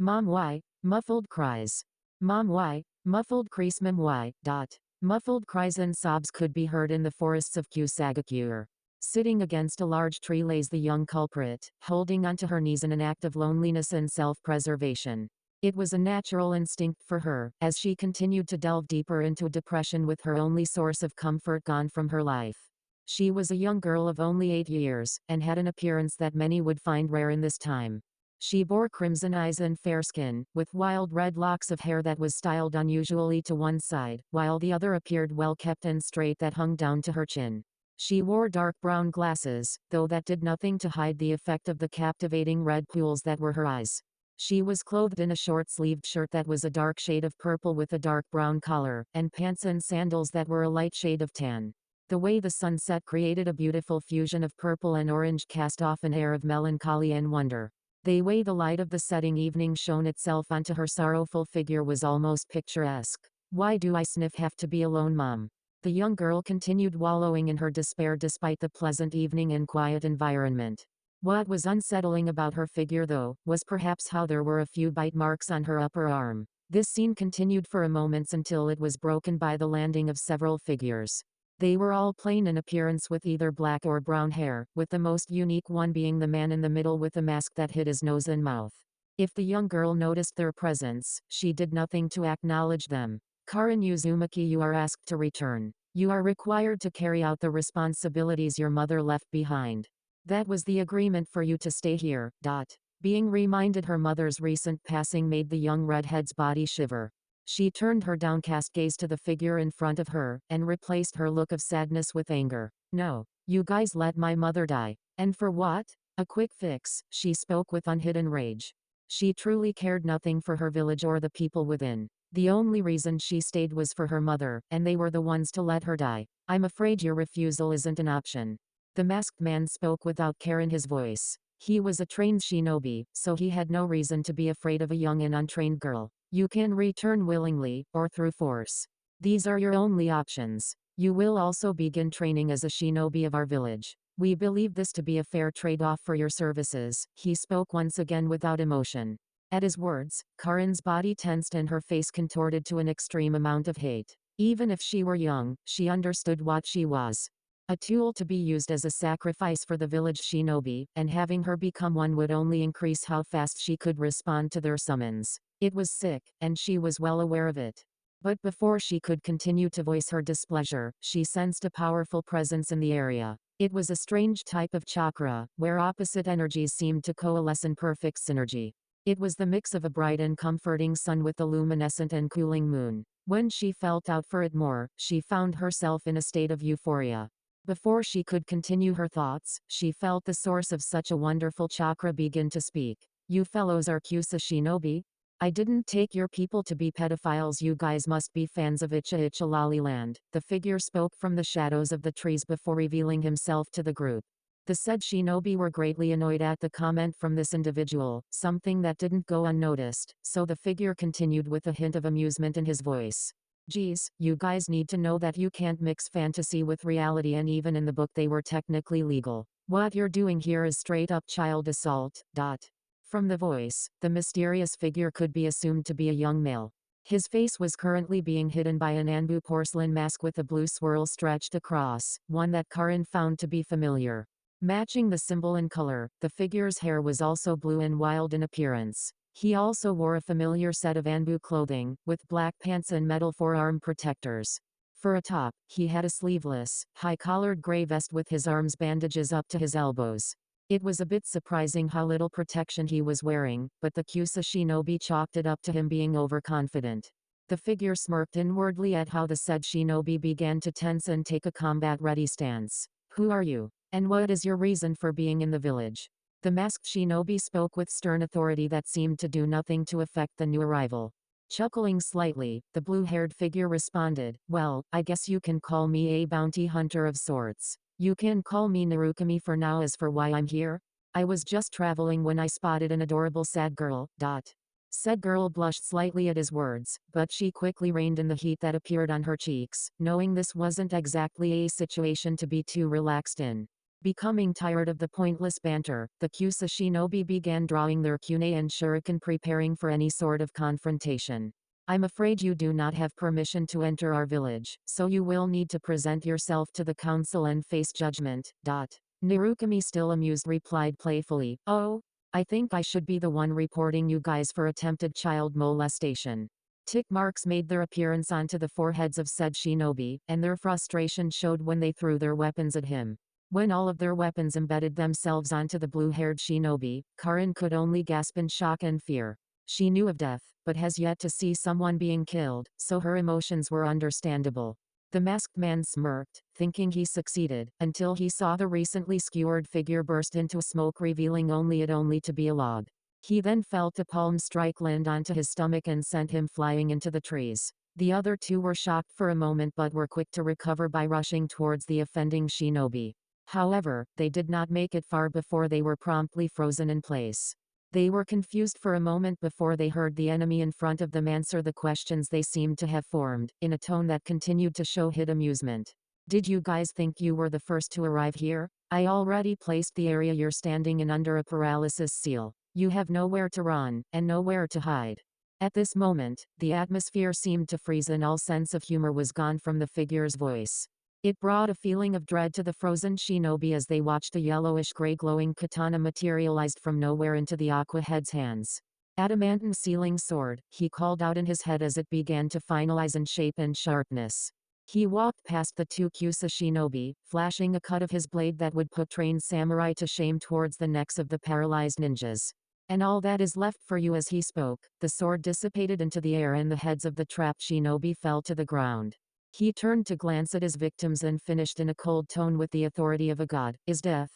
Mom why? Muffled cries. Mom why? Muffled cries mom why? Muffled cries and sobs could be heard in the forests of Kusagakure. Sitting against a large tree lays the young culprit, holding onto her knees in an act of loneliness and self-preservation. It was a natural instinct for her, as she continued to delve deeper into depression with her only source of comfort gone from her life. She was a young girl of only 8 years, and had an appearance that many would find rare in this time. She bore crimson eyes and fair skin, with wild red locks of hair that was styled unusually to one side, while the other appeared well kept and straight that hung down to her chin. She wore dark brown glasses, though that did nothing to hide the effect of the captivating red pools that were her eyes. She was clothed in a short-sleeved shirt that was a dark shade of purple with a dark brown collar, and pants and sandals that were a light shade of tan. The way the sunset created a beautiful fusion of purple and orange cast off an air of melancholy and wonder. The way the light of the setting evening shone itself onto her sorrowful figure was almost picturesque. Why do I sniff have to be alone, Mom? The young girl continued wallowing in her despair despite the pleasant evening and quiet environment. What was unsettling about her figure though, was perhaps how there were a few bite marks on her upper arm. This scene continued for a moment until it was broken by the landing of several figures. They were all plain in appearance with either black or brown hair, with the most unique one being the man in the middle with a mask that hid his nose and mouth. If the young girl noticed their presence, she did nothing to acknowledge them. Karin Uzumaki, you are asked to return. You are required to carry out the responsibilities your mother left behind. That was the agreement for you to stay here. Being reminded her mother's recent passing made the young redhead's body shiver. She turned her downcast gaze to the figure in front of her, and replaced her look of sadness with anger. No. You guys let my mother die. And for what? A quick fix, she spoke with unhidden rage. She truly cared nothing for her village or the people within. The only reason she stayed was for her mother, and they were the ones to let her die. I'm afraid your refusal isn't an option. The masked man spoke without care in his voice. He was a trained shinobi, so he had no reason to be afraid of a young and untrained girl. You can return willingly, or through force. These are your only options. You will also begin training as a shinobi of our village. We believe this to be a fair trade-off for your services. He spoke once again without emotion. At his words, Karin's body tensed and her face contorted to an extreme amount of hate. Even if she were young, she understood what she was. A tool to be used as a sacrifice for the village shinobi, and having her become one would only increase how fast she could respond to their summons. It was sick, and she was well aware of it. But before she could continue to voice her displeasure, she sensed a powerful presence in the area. It was a strange type of chakra, where opposite energies seemed to coalesce in perfect synergy. It was the mix of a bright and comforting sun with a luminescent and cooling moon. When she felt out for it more, she found herself in a state of euphoria. Before she could continue her thoughts, she felt the source of such a wonderful chakra begin to speak. You fellows are Kusa shinobi? I didn't take your people to be pedophiles. You guys must be fans of Icha Icha Lollyland. The figure spoke from the shadows of the trees before revealing himself to the group. The said shinobi were greatly annoyed at the comment from this individual, something that didn't go unnoticed, so the figure continued with a hint of amusement in his voice. Geez, you guys need to know that you can't mix fantasy with reality, and even in the book they were technically legal. What you're doing here is straight up child assault. From the voice, the mysterious figure could be assumed to be a young male. His face was currently being hidden by an Anbu porcelain mask with a blue swirl stretched across, one that Karin found to be familiar. Matching the symbol in color, the figure's hair was also blue and wild in appearance. He also wore a familiar set of Anbu clothing, with black pants and metal forearm protectors. For a top, he had a sleeveless, high-collared gray vest with his arms bandages up to his elbows. It was a bit surprising how little protection he was wearing, but the Kusa shinobi chalked it up to him being overconfident. The figure smirked inwardly at how the said shinobi began to tense and take a combat-ready stance. Who are you? And what is your reason for being in the village? The masked shinobi spoke with stern authority that seemed to do nothing to affect the new arrival. Chuckling slightly, the blue-haired figure responded, well, I guess you can call me a bounty hunter of sorts. You can call me Narukami for now. As for why I'm here, I was just traveling when I spotted an adorable sad girl. Said girl blushed slightly at his words, but she quickly reined in the heat that appeared on her cheeks, knowing this wasn't exactly a situation to be too relaxed in. Becoming tired of the pointless banter, the Kyusa shinobi began drawing their kunai and shuriken, preparing for any sort of confrontation. I'm afraid you do not have permission to enter our village, so you will need to present yourself to the council and face judgment. Narukami, still amused, replied playfully, "Oh, I think I should be the one reporting you guys for attempted child molestation." Tick marks made their appearance onto the foreheads of said shinobi, and their frustration showed when they threw their weapons at him. When all of their weapons embedded themselves onto the blue-haired shinobi, Karin could only gasp in shock and fear. She knew of death, but has yet to see someone being killed, so her emotions were understandable. The masked man smirked, thinking he succeeded, until he saw the recently skewered figure burst into smoke, revealing only to be a log. He then felt a palm strike land onto his stomach and sent him flying into the trees. The other two were shocked for a moment but were quick to recover by rushing towards the offending shinobi. However, they did not make it far before they were promptly frozen in place. They were confused for a moment before they heard the enemy in front of them answer the questions they seemed to have formed, in a tone that continued to show hid amusement. "Did you guys think you were the first to arrive here? I already placed the area you're standing in under a paralysis seal. You have nowhere to run, and nowhere to hide." At this moment, the atmosphere seemed to freeze and all sense of humor was gone from the figure's voice. It brought a feeling of dread to the frozen shinobi as they watched a yellowish-gray glowing katana materialized from nowhere into the aqua head's hands. "Adamantine sealing sword," he called out in his head as it began to finalize in shape and sharpness. He walked past the two Kyusa shinobi, flashing a cut of his blade that would put trained samurai to shame towards the necks of the paralyzed ninjas. "And all that is left for you." As he spoke, the sword dissipated into the air and the heads of the trapped shinobi fell to the ground. He turned to glance at his victims and finished in a cold tone with the authority of a god, "Is death."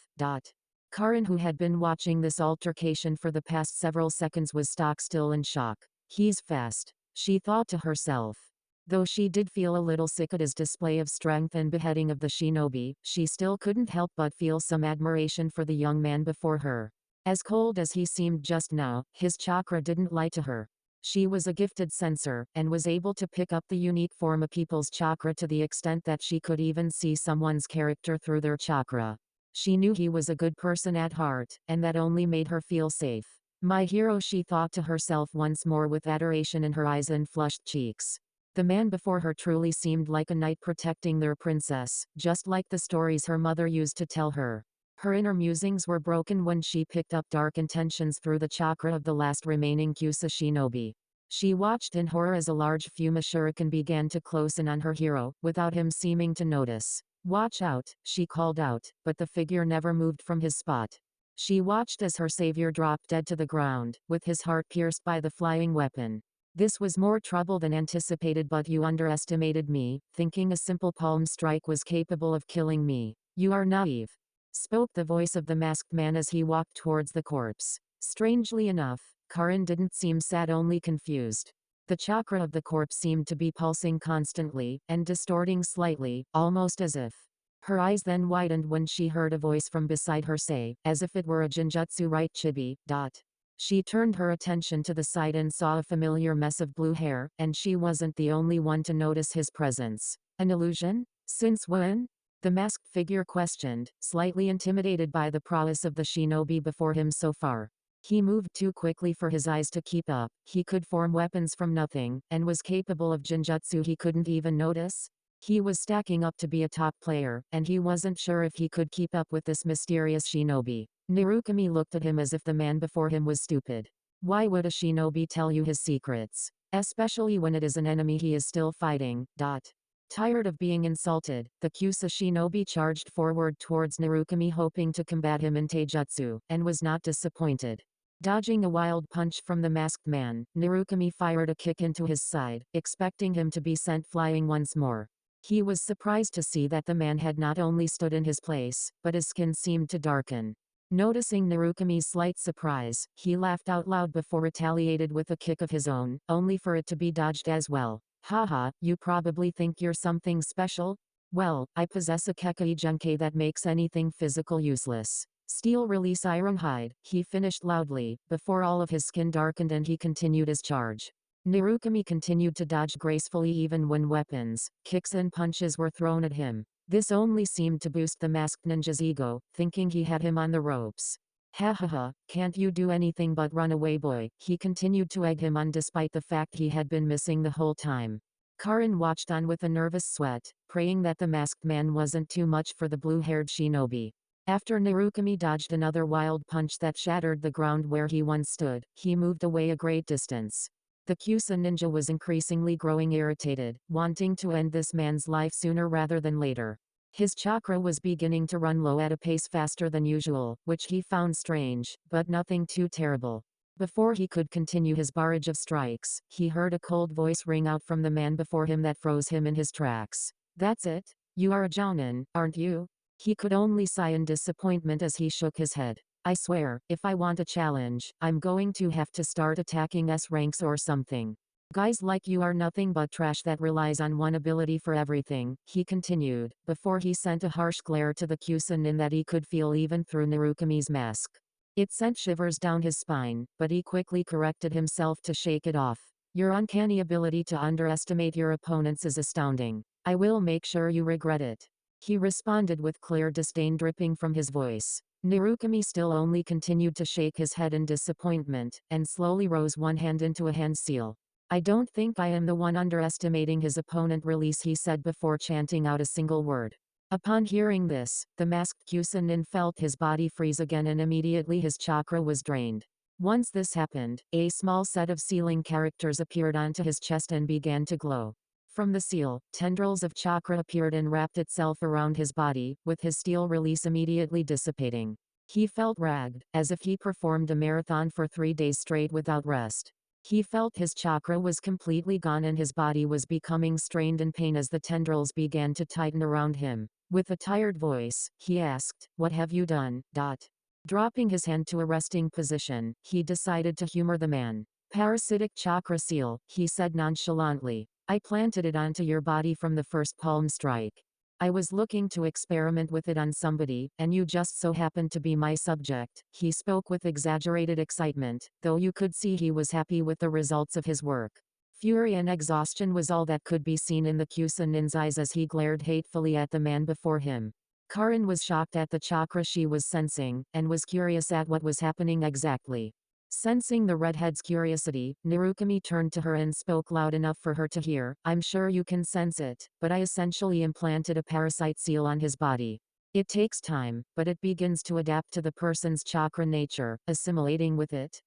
Karin, who had been watching this altercation for the past several seconds, was stock still in shock. "He's fast," she thought to herself. Though she did feel a little sick at his display of strength and beheading of the shinobi, she still couldn't help but feel some admiration for the young man before her. As cold as he seemed just now, his chakra didn't lie to her. She was a gifted sensor, and was able to pick up the unique form of people's chakra to the extent that she could even see someone's character through their chakra. She knew he was a good person at heart, and that only made her feel safe. "My hero," she thought to herself once more with adoration in her eyes and flushed cheeks. The man before her truly seemed like a knight protecting their princess, just like the stories her mother used to tell her. Her inner musings were broken when she picked up dark intentions through the chakra of the last remaining Kyusa shinobi. She watched in horror as a large Fuma shuriken began to close in on her hero, without him seeming to notice. "Watch out," she called out, but the figure never moved from his spot. She watched as her savior dropped dead to the ground, with his heart pierced by the flying weapon. "This was more trouble than anticipated, but you underestimated me, thinking a simple palm strike was capable of killing me. You are naive," spoke the voice of the masked man as he walked towards the corpse. Strangely enough, Karin didn't seem sad, only confused. The chakra of the corpse seemed to be pulsing constantly, and distorting slightly, almost as if. Her eyes then widened when she heard a voice from beside her say, as if it were a genjutsu, "Right, Chibi." She turned her attention to the side and saw a familiar mess of blue hair, and she wasn't the only one to notice his presence. "An illusion? Since when?" The masked figure questioned, slightly intimidated by the prowess of the shinobi before him so far. He moved too quickly for his eyes to keep up. He could form weapons from nothing, and was capable of genjutsu he couldn't even notice. He was stacking up to be a top player, and he wasn't sure if he could keep up with this mysterious shinobi. Narukami looked at him as if the man before him was stupid. Why would a shinobi tell you his secrets? Especially when it is an enemy he is still fighting. Tired of being insulted, the Kyusa shinobi charged forward towards Narukami, hoping to combat him in taijutsu, and was not disappointed. Dodging a wild punch from the masked man, Narukami fired a kick into his side, expecting him to be sent flying once more. He was surprised to see that the man had not only stood in his place, but his skin seemed to darken. Noticing Narukami's slight surprise, he laughed out loud before retaliated with a kick of his own, only for it to be dodged as well. "Haha, you probably think you're something special? Well, I possess a Kekai Genkei that makes anything physical useless. Steel release iron hide," he finished loudly, before all of his skin darkened and he continued his charge. Narukami continued to dodge gracefully even when weapons, kicks and punches were thrown at him. This only seemed to boost the masked ninja's ego, thinking he had him on the ropes. Ha ha ha, can't you do anything but run away, boy? He continued to egg him on despite the fact he had been missing the whole time. Karin watched on with a nervous sweat, praying that the masked man wasn't too much for the blue-haired shinobi. After Narukami dodged another wild punch that shattered the ground where he once stood, he moved away a great distance. The Kyusa ninja was increasingly growing irritated, wanting to end this man's life sooner rather than later. His chakra was beginning to run low at a pace faster than usual, which he found strange, but nothing too terrible. Before he could continue his barrage of strikes, he heard a cold voice ring out from the man before him that froze him in his tracks. "That's it? You are a jounin, aren't you?" He could only sigh in disappointment as he shook his head. "I swear, if I want a challenge, I'm going to have to start attacking S ranks or something. Guys like you are nothing but trash that relies on one ability for everything," he continued, before he sent a harsh glare to the Kyusanin that he could feel even through Narukami's mask. It sent shivers down his spine, but he quickly corrected himself to shake it off. "Your uncanny ability to underestimate your opponents is astounding. I will make sure you regret it," he responded with clear disdain dripping from his voice. Narukami still only continued to shake his head in disappointment, and slowly rose one hand into a hand seal. "I don't think I am the one underestimating his opponent," he said before chanting out a single word. Upon hearing this, the masked Kyusanin felt his body freeze again and immediately his chakra was drained. Once this happened, a small set of sealing characters appeared onto his chest and began to glow. From the seal, tendrils of chakra appeared and wrapped itself around his body, with his steel release immediately dissipating. He felt ragged, as if he performed a marathon for 3 days straight without rest. He felt his chakra was completely gone and his body was becoming strained in pain as the tendrils began to tighten around him. With a tired voice, he asked, "What have you done?" Dropping his hand to a resting position, he decided to humor the man. "Parasitic chakra seal," he said nonchalantly. "I planted it onto your body from the first palm strike. I was looking to experiment with it on somebody, and you just so happened to be my subject." He spoke with exaggerated excitement, though you could see he was happy with the results of his work. Fury and exhaustion was all that could be seen in the Kyusanin's eyes as he glared hatefully at the man before him. Karin was shocked at the chakra she was sensing, and was curious at what was happening exactly. Sensing the redhead's curiosity, Narukami turned to her and spoke loud enough for her to hear, "I'm sure you can sense it, but I essentially implanted a parasite seal on his body. It takes time, but it begins to adapt to the person's chakra nature, assimilating with it."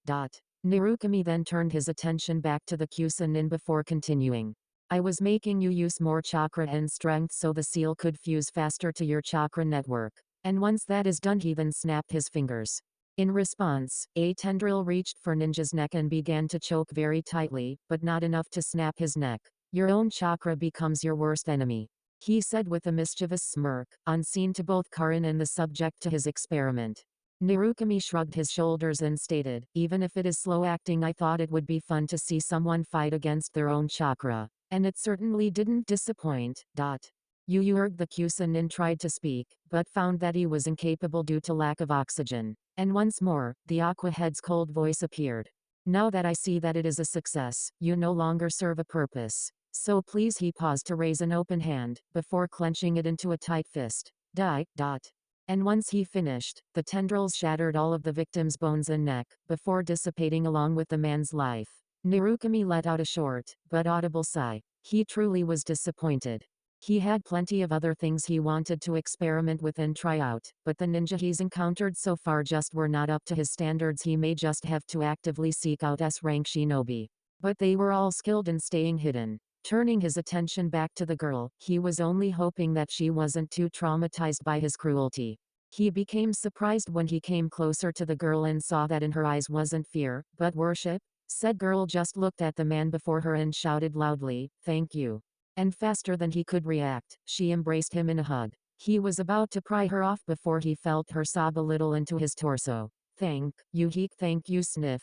Narukami then turned his attention back to the Kyusanin before continuing. "I was making you use more chakra and strength so the seal could fuse faster to your chakra network. And once that is done," he then snapped his fingers. In response, a tendril reached for Ninja's neck and began to choke very tightly, but not enough to snap his neck. "Your own chakra becomes your worst enemy," he said with a mischievous smirk, unseen to both Karin and the subject to his experiment. Narukami shrugged his shoulders and stated, "Even if it is slow acting, I thought it would be fun to see someone fight against their own chakra. And it certainly didn't disappoint." Urg the Kyusanin tried to speak, but found that he was incapable due to lack of oxygen. And once more, the Aqua Head's cold voice appeared. "Now that I see that it is a success, you no longer serve a purpose. So please," he paused to raise an open hand, before clenching it into a tight fist. And once he finished, the tendrils shattered all of the victim's bones and neck, before dissipating along with the man's life. Narukami let out a short, but audible sigh. He truly was disappointed. He had plenty of other things he wanted to experiment with and try out, but the ninja he's encountered so far just were not up to his standards. He may just have to actively seek out S-rank shinobi. But they were all skilled in staying hidden. Turning his attention back to the girl, he was only hoping that she wasn't too traumatized by his cruelty. He became surprised when he came closer to the girl and saw that in her eyes wasn't fear, but worship. Said girl just looked at the man before her and shouted loudly, "Thank you." And faster than he could react, she embraced him in a hug. He was about to pry her off before he felt her sob a little into his torso. "Thank you sniff."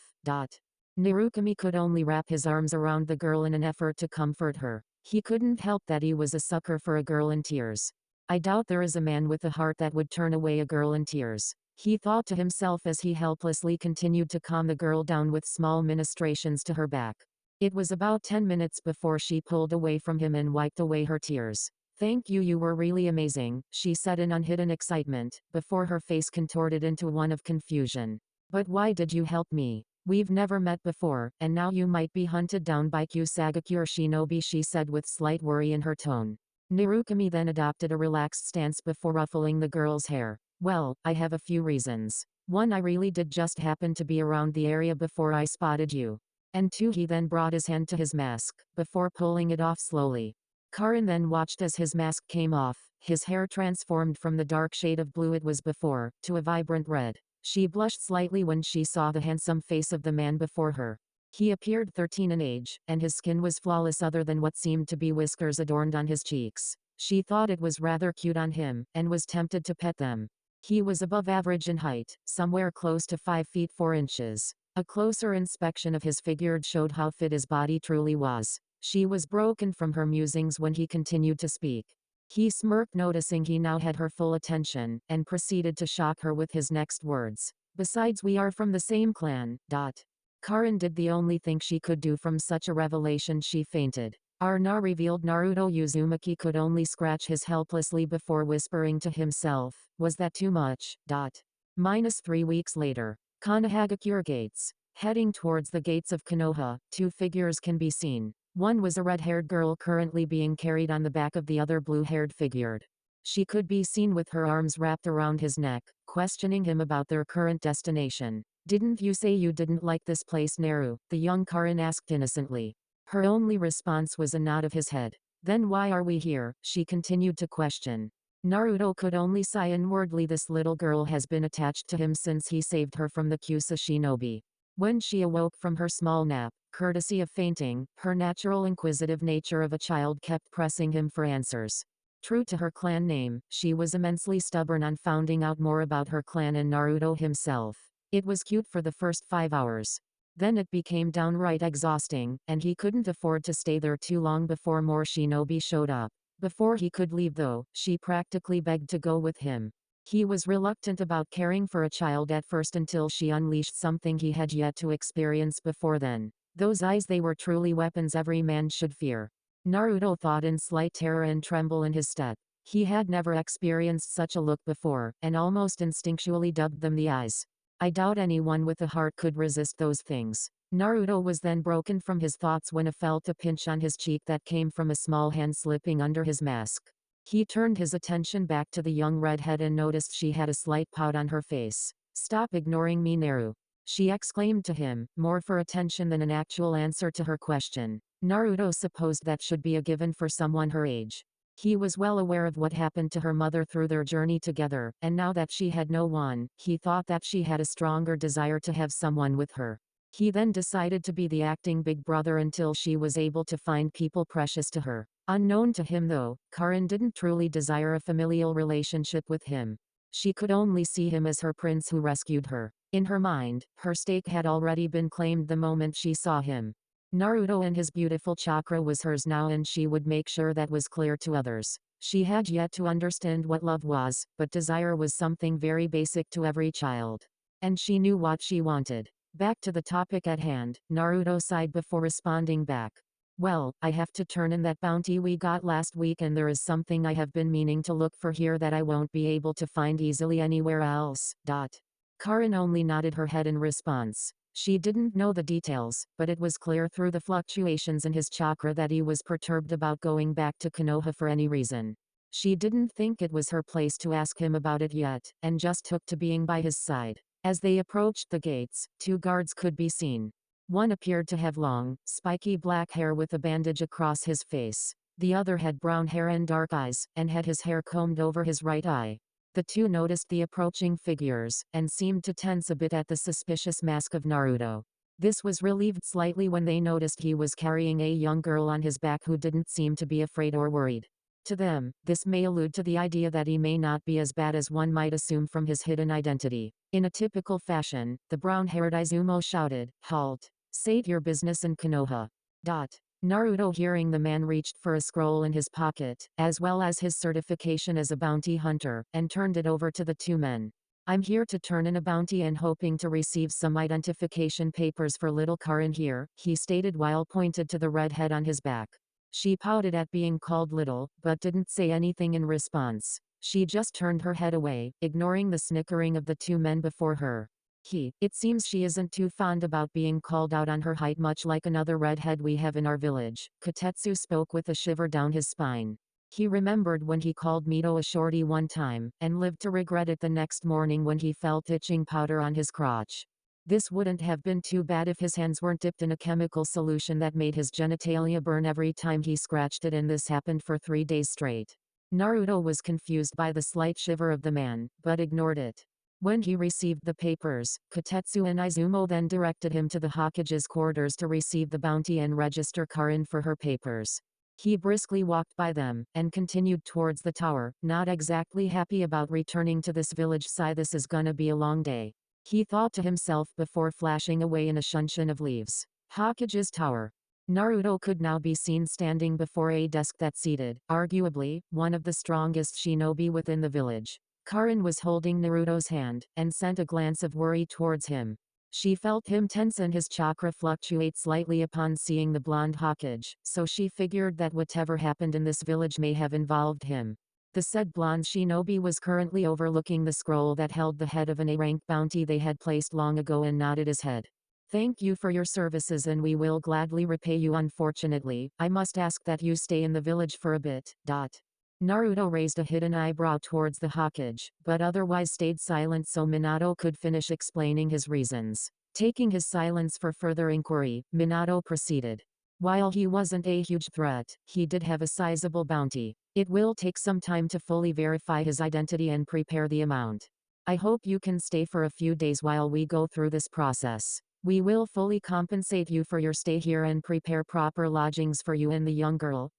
Narukami could only wrap his arms around the girl in an effort to comfort her. He couldn't help that he was a sucker for a girl in tears. "I doubt there is a man with a heart that would turn away a girl in tears," he thought to himself as he helplessly continued to calm the girl down with small ministrations to her back. It was about 10 minutes before she pulled away from him and wiped away her tears. Thank you, you were really amazing, she said in unhidden excitement, before her face contorted into one of confusion. But why did you help me? We've never met before, and now you might be hunted down by Kusagakure Shinobi, she said with slight worry in her tone. Narukami then adopted a relaxed stance before ruffling the girl's hair. Well, I have a few reasons. One, I really did just happen to be around the area before I spotted you. And two, he then brought his hand to his mask, before pulling it off slowly. Karin then watched as his mask came off, his hair transformed from the dark shade of blue it was before, to a vibrant red. She blushed slightly when she saw the handsome face of the man before her. He appeared 13 in age, and his skin was flawless other than what seemed to be whiskers adorned on his cheeks. She thought it was rather cute on him, and was tempted to pet them. He was above average in height, somewhere close to 5 feet 4 inches. A closer inspection of his figure showed how fit his body truly was. She was broken from her musings when he continued to speak. He smirked, noticing he now had her full attention, and proceeded to shock her with his next words. Besides, we are from the same clan. Karin did the only thing she could do from such a revelation. She fainted. Arna revealed Naruto Uzumaki could only scratch his helplessly before whispering to himself, was that too much? -3 weeks later. Konohagakure Gates. Heading towards the gates of Konoha, 2 figures can be seen. One was a red-haired girl currently being carried on the back of the other blue-haired figured. She could be seen with her arms wrapped around his neck, questioning him about their current destination. Didn't you say you didn't like this place, Naru? The young Karin asked innocently. Her only response was a nod of his head. Then why are we here? She continued to question. Naruto could only sigh inwardly. This little girl has been attached to him since he saved her from the Kusa Shinobi. When she awoke from her small nap, courtesy of fainting, her natural inquisitive nature of a child kept pressing him for answers. True to her clan name, she was immensely stubborn on finding out more about her clan and Naruto himself. It was cute for the first 5 hours. Then it became downright exhausting, and he couldn't afford to stay there too long before more shinobi showed up. Before he could leave though, she practically begged to go with him. He was reluctant about caring for a child at first until she unleashed something he had yet to experience before then. Those eyes, they were truly weapons every man should fear. Naruto thought in slight terror and tremble in his step. He had never experienced such a look before, and almost instinctually dubbed them the eyes. I doubt anyone with a heart could resist those things. Naruto was then broken from his thoughts when he felt a pinch on his cheek that came from a small hand slipping under his mask. He turned his attention back to the young redhead and noticed she had a slight pout on her face. Stop ignoring me, Naru. She exclaimed to him, more for attention than an actual answer to her question. Naruto supposed that should be a given for someone her age. He was well aware of what happened to her mother through their journey together, and now that she had no one, he thought that she had a stronger desire to have someone with her. He then decided to be the acting big brother until she was able to find people precious to her. Unknown to him though, Karin didn't truly desire a familial relationship with him. She could only see him as her prince who rescued her. In her mind, her stake had already been claimed the moment she saw him. Naruto and his beautiful chakra was hers now, and she would make sure that was clear to others. She had yet to understand what love was, but desire was something very basic to every child. And she knew what she wanted. Back to the topic at hand, Naruto sighed before responding back. Well, I have to turn in that bounty we got last week, and there is something I have been meaning to look for here that I won't be able to find easily anywhere else. Karin only nodded her head in response. She didn't know the details, but it was clear through the fluctuations in his chakra that he was perturbed about going back to Konoha for any reason. She didn't think it was her place to ask him about it yet, and just took to being by his side. As they approached the gates, 2 guards could be seen. One appeared to have long, spiky black hair with a bandage across his face. The other had brown hair and dark eyes, and had his hair combed over his right eye. The 2 noticed the approaching figures, and seemed to tense a bit at the suspicious mask of Naruto. This was relieved slightly when they noticed he was carrying a young girl on his back who didn't seem to be afraid or worried. To them, this may allude to the idea that he may not be as bad as one might assume from his hidden identity. In a typical fashion, the brown-haired Izumo shouted, "Halt! State your business in Konoha." Naruto, hearing the man, reached for a scroll in his pocket, as well as his certification as a bounty hunter, and turned it over to the 2 men. I'm here to turn in a bounty and hoping to receive some identification papers for little Karin here, he stated while pointed to the redhead on his back. She pouted at being called little, but didn't say anything in response. She just turned her head away, ignoring the snickering of the two men before her. It seems she isn't too fond about being called out on her height, much like another redhead we have in our village. Kotetsu spoke with a shiver down his spine. He remembered when he called Mito a shorty one time, and lived to regret it the next morning when he felt itching powder on his crotch. This wouldn't have been too bad if his hands weren't dipped in a chemical solution that made his genitalia burn every time he scratched it, and this happened for 3 days straight. Naruto was confused by the slight shiver of the man, but ignored it. When he received the papers, Kotetsu and Izumo then directed him to the Hokage's quarters to receive the bounty and register Karin for her papers. He briskly walked by them, and continued towards the tower, not exactly happy about returning to this village. This is gonna be a long day, he thought to himself before flashing away in a shunshin of leaves. Hokage's tower. Naruto could now be seen standing before a desk that seated, arguably, one of the strongest shinobi within the village. Karin was holding Naruto's hand, and sent a glance of worry towards him. She felt him tense and his chakra fluctuate slightly upon seeing the blonde Hokage, so she figured that whatever happened in this village may have involved him. The said blonde shinobi was currently overlooking the scroll that held the head of an A-rank bounty they had placed long ago and nodded his head. Thank you for your services and we will gladly repay you. Unfortunately, I must ask that you stay in the village for a bit. Naruto raised a hidden eyebrow towards the Hokage, but otherwise stayed silent so Minato could finish explaining his reasons. Taking his silence for further inquiry, Minato proceeded. While he wasn't a huge threat, he did have a sizable bounty. It will take some time to fully verify his identity and prepare the amount. I hope you can stay for a few days while we go through this process. We will fully compensate you for your stay here and prepare proper lodgings for you and the young girl.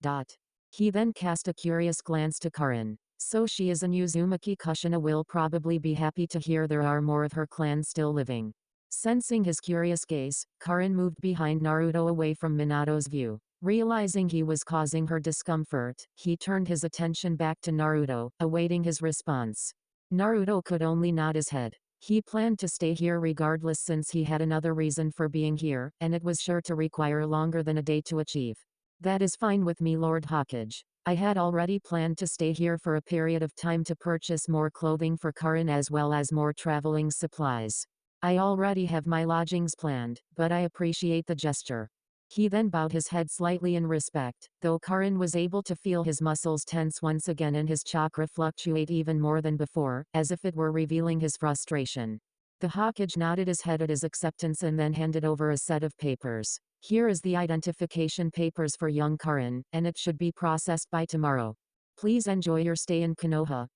He then cast a curious glance to Karin. So she is a Uzumaki. Kushina will probably be happy to hear there are more of her clan still living. Sensing his curious gaze, Karin moved behind Naruto away from Minato's view. Realizing he was causing her discomfort, he turned his attention back to Naruto, awaiting his response. Naruto could only nod his head. He planned to stay here regardless since he had another reason for being here, and it was sure to require longer than a day to achieve. That is fine with me, Lord Hokage. I had already planned to stay here for a period of time to purchase more clothing for Karin as well as more traveling supplies. I already have my lodgings planned, but I appreciate the gesture. He then bowed his head slightly in respect, though Karin was able to feel his muscles tense once again and his chakra fluctuate even more than before, as if it were revealing his frustration. The Hokage nodded his head at his acceptance and then handed over a set of papers. Here is the identification papers for young Karin, and it should be processed by tomorrow. Please enjoy your stay in Konoha.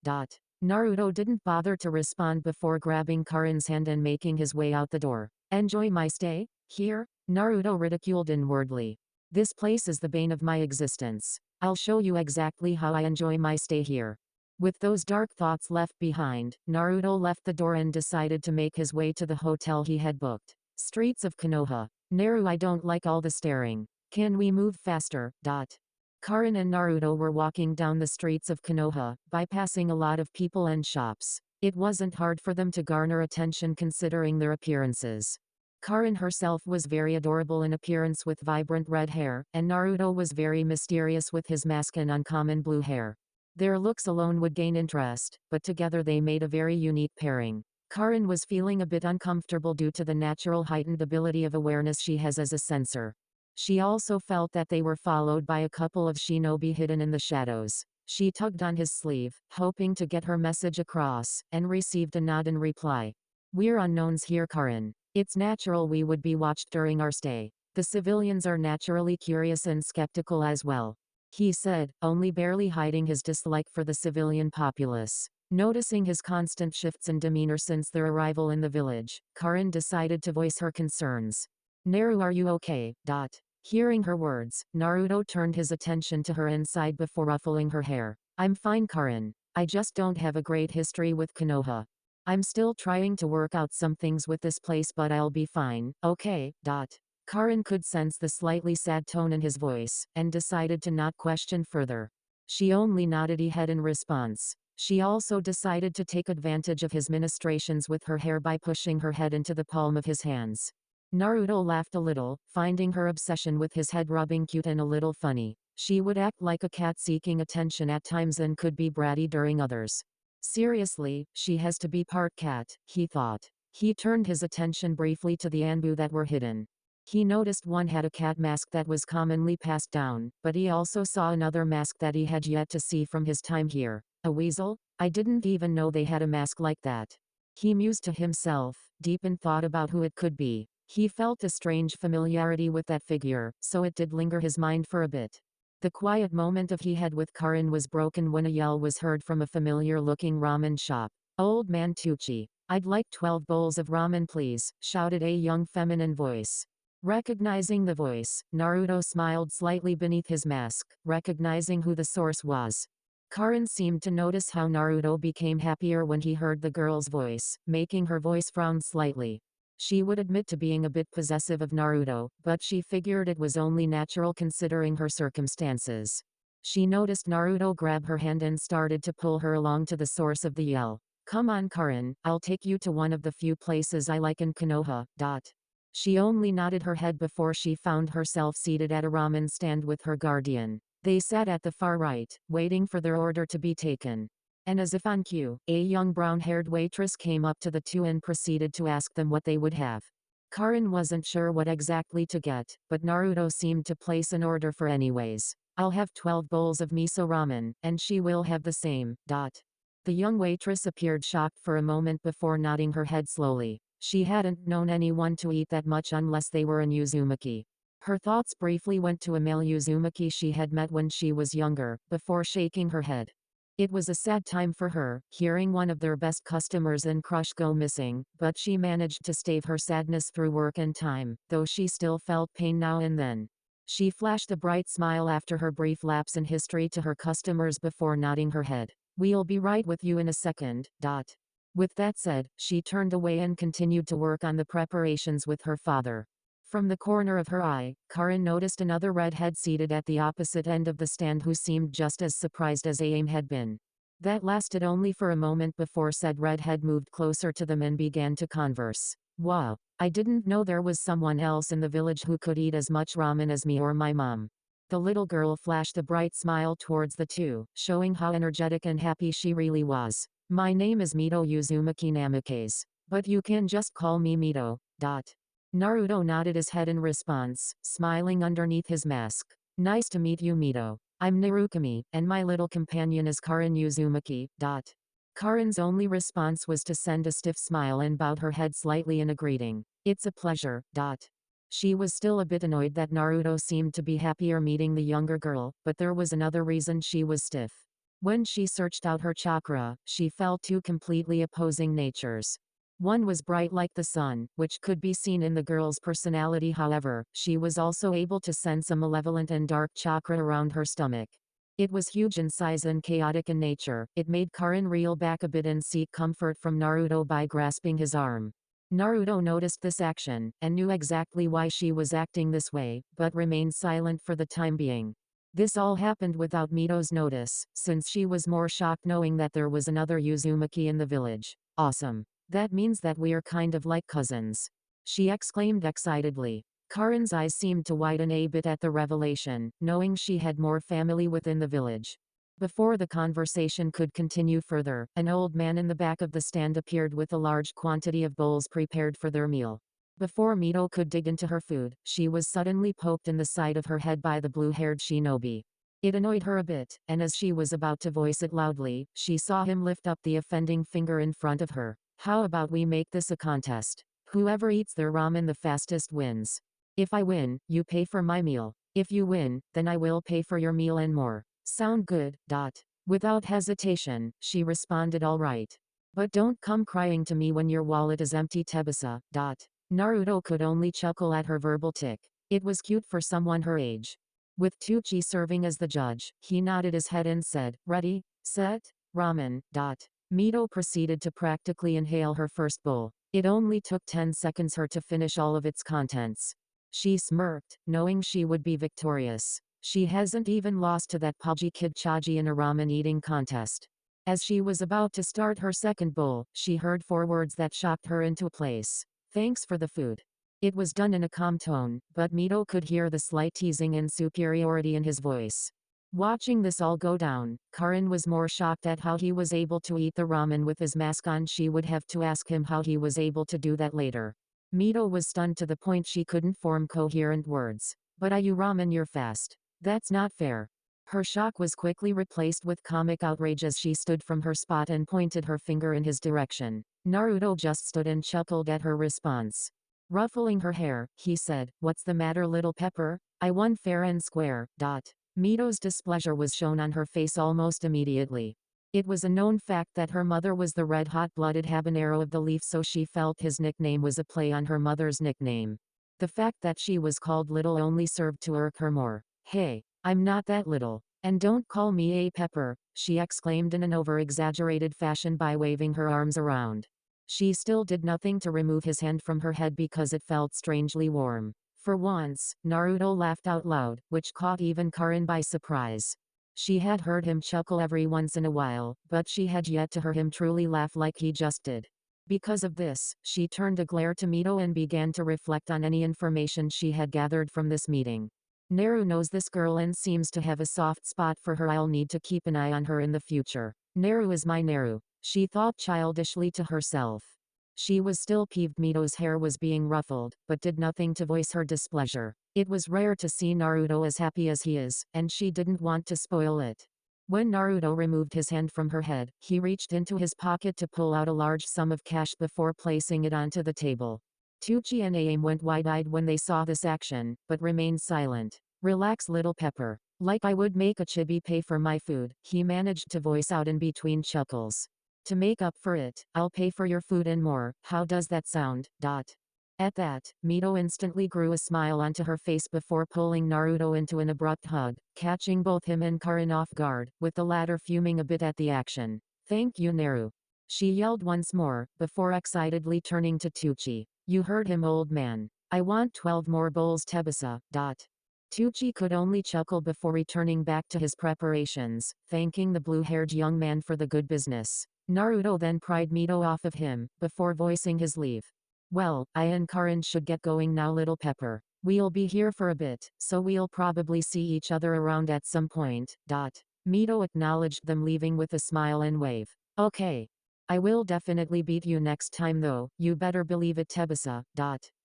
Naruto didn't bother to respond before grabbing Karin's hand and making his way out the door. Enjoy my stay? Here? Naruto ridiculed inwardly. This place is the bane of my existence. I'll show you exactly how I enjoy my stay here. With those dark thoughts left behind, Naruto left the door and decided to make his way to the hotel he had booked. Streets of Konoha. Naru, I don't like all the staring. Can we move faster? Karin and Naruto were walking down the streets of Konoha, bypassing a lot of people and shops. It wasn't hard for them to garner attention considering their appearances. Karin herself was very adorable in appearance with vibrant red hair, and Naruto was very mysterious with his mask and uncommon blue hair. Their looks alone would gain interest, but together they made a very unique pairing. Karin was feeling a bit uncomfortable due to the natural heightened ability of awareness she has as a sensor. She also felt that they were followed by a couple of shinobi hidden in the shadows. She tugged on his sleeve, hoping to get her message across, and received a nod in reply. We're unknowns here, Karin. It's natural we would be watched during our stay. The civilians are naturally curious and skeptical as well, he said, only barely hiding his dislike for the civilian populace. Noticing his constant shifts in demeanor since their arrival in the village, Karin decided to voice her concerns. Naru, are you okay? Hearing her words, Naruto turned his attention to her and sighed before ruffling her hair. I'm fine, Karin. I just don't have a great history with Konoha. I'm still trying to work out some things with this place, but I'll be fine, okay? Karin could sense the slightly sad tone in his voice, and decided to not question further. She only nodded her head in response. She also decided to take advantage of his ministrations with her hair by pushing her head into the palm of his hands. Naruto laughed a little, finding her obsession with his head rubbing cute and a little funny. She would act like a cat seeking attention at times and could be bratty during others. Seriously, she has to be part cat, he thought. He turned his attention briefly to the anbu that were hidden. He noticed one had a cat mask that was commonly passed down, but he also saw another mask that he had yet to see from his time here. A weasel? I didn't even know they had a mask like that. He mused to himself, deep in thought about who it could be. He felt a strange familiarity with that figure, so it did linger his mind for a bit. The quiet moment of he had with Karin was broken when a yell was heard from a familiar-looking ramen shop. Old man Tucci. I'd like 12 bowls of ramen please, shouted a young feminine voice. Recognizing the voice, Naruto smiled slightly beneath his mask, recognizing who the source was. Karin seemed to notice how Naruto became happier when he heard the girl's voice, making her voice frown slightly. She would admit to being a bit possessive of Naruto, but she figured it was only natural considering her circumstances. She noticed Naruto grab her hand and started to pull her along to the source of the yell. Come on Karin, I'll take you to one of the few places I like in Konoha. She only nodded her head before she found herself seated at a ramen stand with her guardian. They sat at the far right, waiting for their order to be taken. And as if on cue, a young brown-haired waitress came up to the two and proceeded to ask them what they would have. Karin wasn't sure what exactly to get, but Naruto seemed to place an order for anyways. I'll have 12 bowls of miso ramen, and she will have the same. The young waitress appeared shocked for a moment before nodding her head slowly. She hadn't known anyone to eat that much unless they were an Uzumaki. Her thoughts briefly went to a male Uzumaki she had met when she was younger, before shaking her head. It was a sad time for her, hearing one of their best customers and crush go missing, but she managed to stave her sadness through work and time, though she still felt pain now and then. She flashed a bright smile after her brief lapse in history to her customers before nodding her head. We'll be right with you in a second. With that said, she turned away and continued to work on the preparations with her father. From the corner of her eye, Karin noticed another redhead seated at the opposite end of the stand who seemed just as surprised as Aim had been. That lasted only for a moment before said redhead moved closer to them and began to converse. Wow, I didn't know there was someone else in the village who could eat as much ramen as me or my mom. The little girl flashed a bright smile towards the two, showing how energetic and happy she really was. My name is Mito Uzumaki Namikaze, but you can just call me Mito. Naruto nodded his head in response, smiling underneath his mask. Nice to meet you Mito. I'm Narukami, and my little companion is Karin Uzumaki. Karin's only response was to send a stiff smile and bowed her head slightly in a greeting. It's a pleasure. She was still a bit annoyed that Naruto seemed to be happier meeting the younger girl, but there was another reason she was stiff. When she searched out her chakra, she felt two completely opposing natures. One was bright like the sun, which could be seen in the girl's personality. However, she was also able to sense a malevolent and dark chakra around her stomach. It was huge in size and chaotic in nature. It made Karin reel back a bit and seek comfort from Naruto by grasping his arm. Naruto noticed this action, and knew exactly why she was acting this way, but remained silent for the time being. This all happened without Mito's notice, since she was more shocked knowing that there was another Uzumaki in the village. Awesome. That means that we're kind of like cousins. She exclaimed excitedly. Karin's eyes seemed to widen a bit at the revelation, knowing she had more family within the village. Before the conversation could continue further, an old man in the back of the stand appeared with a large quantity of bowls prepared for their meal. Before Mito could dig into her food, she was suddenly poked in the side of her head by the blue-haired shinobi. It annoyed her a bit, and as she was about to voice it loudly, she saw him lift up the offending finger in front of her. How about we make this a contest? Whoever eats their ramen the fastest wins. If I win, you pay for my meal. If you win, then I will pay for your meal and more. Sound good? Without hesitation, she responded all right. But don't come crying to me when your wallet is empty Tebasa. Naruto could only chuckle at her verbal tick. It was cute for someone her age. With Tucci serving as the judge, he nodded his head and said, ready, set, ramen. Mito proceeded to practically inhale her first bowl. It only took 10 seconds her to finish all of its contents. She smirked, knowing she would be victorious. She hasn't even lost to that pudgy kid Chaji in a ramen eating contest. As she was about to start her second bowl, she heard 4 words that shocked her into place. Thanks for the food. It was done in a calm tone, but Mito could hear the slight teasing and superiority in his voice. Watching this all go down, Karin was more shocked at how he was able to eat the ramen with his mask on. She would have to ask him how he was able to do that later. Mito was stunned to the point she couldn't form coherent words. But you ramen you're fast. That's not fair. Her shock was quickly replaced with comic outrage as she stood from her spot and pointed her finger in his direction. Naruto just stood and chuckled at her response. Ruffling her hair, he said, "What's the matter, little pepper? I won fair and square." Mito's displeasure was shown on her face almost immediately. It was a known fact that her mother was the red hot-blooded habanero of the leaf, so she felt his nickname was a play on her mother's nickname. The fact that she was called little only served to irk her more. "Hey, I'm not that little. And don't call me a pepper," she exclaimed in an over-exaggerated fashion by waving her arms around. She still did nothing to remove his hand from her head because it felt strangely warm. For once, Naruto laughed out loud, which caught even Karin by surprise. She had heard him chuckle every once in a while, but she had yet to hear him truly laugh like he just did. Because of this, she turned a glare to Mito and began to reflect on any information she had gathered from this meeting. Naru knows this girl and seems to have a soft spot for her. I'll need to keep an eye on her in the future. Naru is my Naru, she thought childishly to herself. She was still peeved Mito's hair was being ruffled, but did nothing to voice her displeasure. It was rare to see Naruto as happy as he is, and she didn't want to spoil it. When Naruto removed his hand from her head, he reached into his pocket to pull out a large sum of cash before placing it onto the table. Tucci and Aim went wide-eyed when they saw this action, but remained silent. "Relax, little pepper. Like I would make a chibi pay for my food," he managed to voice out in between chuckles. "To make up for it, I'll pay for your food and more. How does that sound?" At that, Mito instantly grew a smile onto her face before pulling Naruto into an abrupt hug, catching both him and Karin off guard, with the latter fuming a bit at the action. "Thank you, Naru," she yelled once more, before excitedly turning to Tucci. "You heard him, old man. I want 12 more bowls, Tebasa." Tucci could only chuckle before returning back to his preparations, thanking the blue-haired young man for the good business. Naruto then pried Mito off of him, before voicing his leave. "Well, I and Karin should get going now, little pepper. We'll be here for a bit, so we'll probably see each other around at some point." Mito acknowledged them leaving with a smile and wave. "Okay. I will definitely beat you next time though, you better believe it, Tebasa."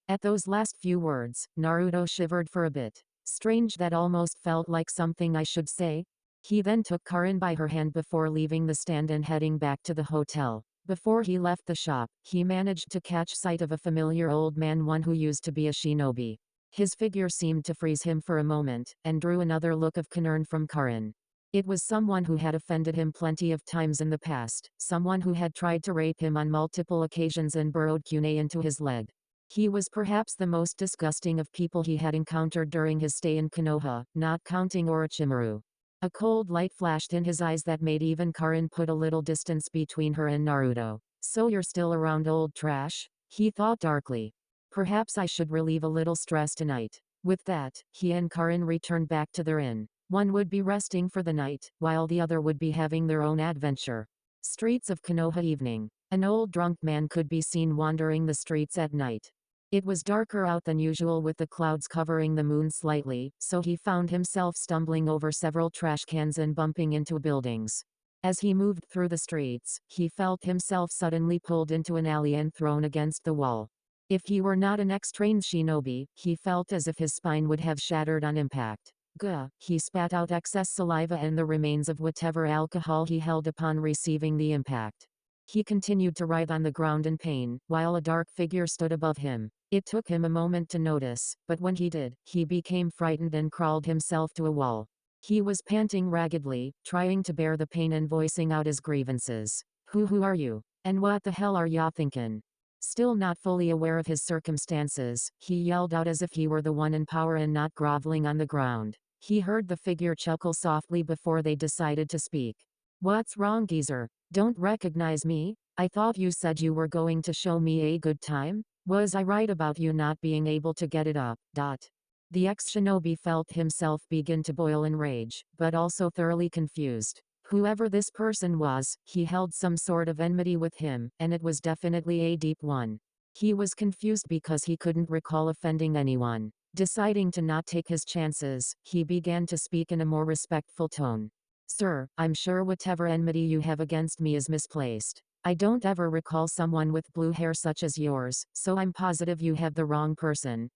At those last few words, Naruto shivered for a bit. Strange, that almost felt like something I should say. He then took Karin by her hand before leaving the stand and heading back to the hotel. Before he left the shop, he managed to catch sight of a familiar old man, one who used to be a shinobi. His figure seemed to freeze him for a moment, and drew another look of concern from Karin. It was someone who had offended him plenty of times in the past, someone who had tried to rape him on multiple occasions and burrowed kunai into his leg. He was perhaps the most disgusting of people he had encountered during his stay in Konoha, not counting Orochimaru. A cold light flashed in his eyes that made even Karin put a little distance between her and Naruto. "So you're still around, old trash?" he thought darkly. "Perhaps I should relieve a little stress tonight." With that, he and Karin returned back to their inn. One would be resting for the night, while the other would be having their own adventure. Streets of Konoha evening. An old drunk man could be seen wandering the streets at night. It was darker out than usual, with the clouds covering the moon slightly, so he found himself stumbling over several trash cans and bumping into buildings. As he moved through the streets, he felt himself suddenly pulled into an alley and thrown against the wall. If he were not an ex-trained shinobi, he felt as if his spine would have shattered on impact. Gah! He spat out excess saliva and the remains of whatever alcohol he held upon receiving the impact. He continued to writhe on the ground in pain, while a dark figure stood above him. It took him a moment to notice, but when he did, he became frightened and crawled himself to a wall. He was panting raggedly, trying to bear the pain and voicing out his grievances. Who are you? And what the hell are ya thinkin'?" Still not fully aware of his circumstances, he yelled out as if he were the one in power and not groveling on the ground. He heard the figure chuckle softly before they decided to speak. "What's wrong, geezer? Don't recognize me? I thought you said you were going to show me a good time? Was I right about you not being able to get it up?" The ex-shinobi felt himself begin to boil in rage, but also thoroughly confused. Whoever this person was, he held some sort of enmity with him, and it was definitely a deep one. He was confused because he couldn't recall offending anyone. Deciding to not take his chances, he began to speak in a more respectful tone. Sir, I'm sure whatever enmity you have against me is misplaced. I don't ever recall someone with blue hair such as yours, so I'm positive you have the wrong person.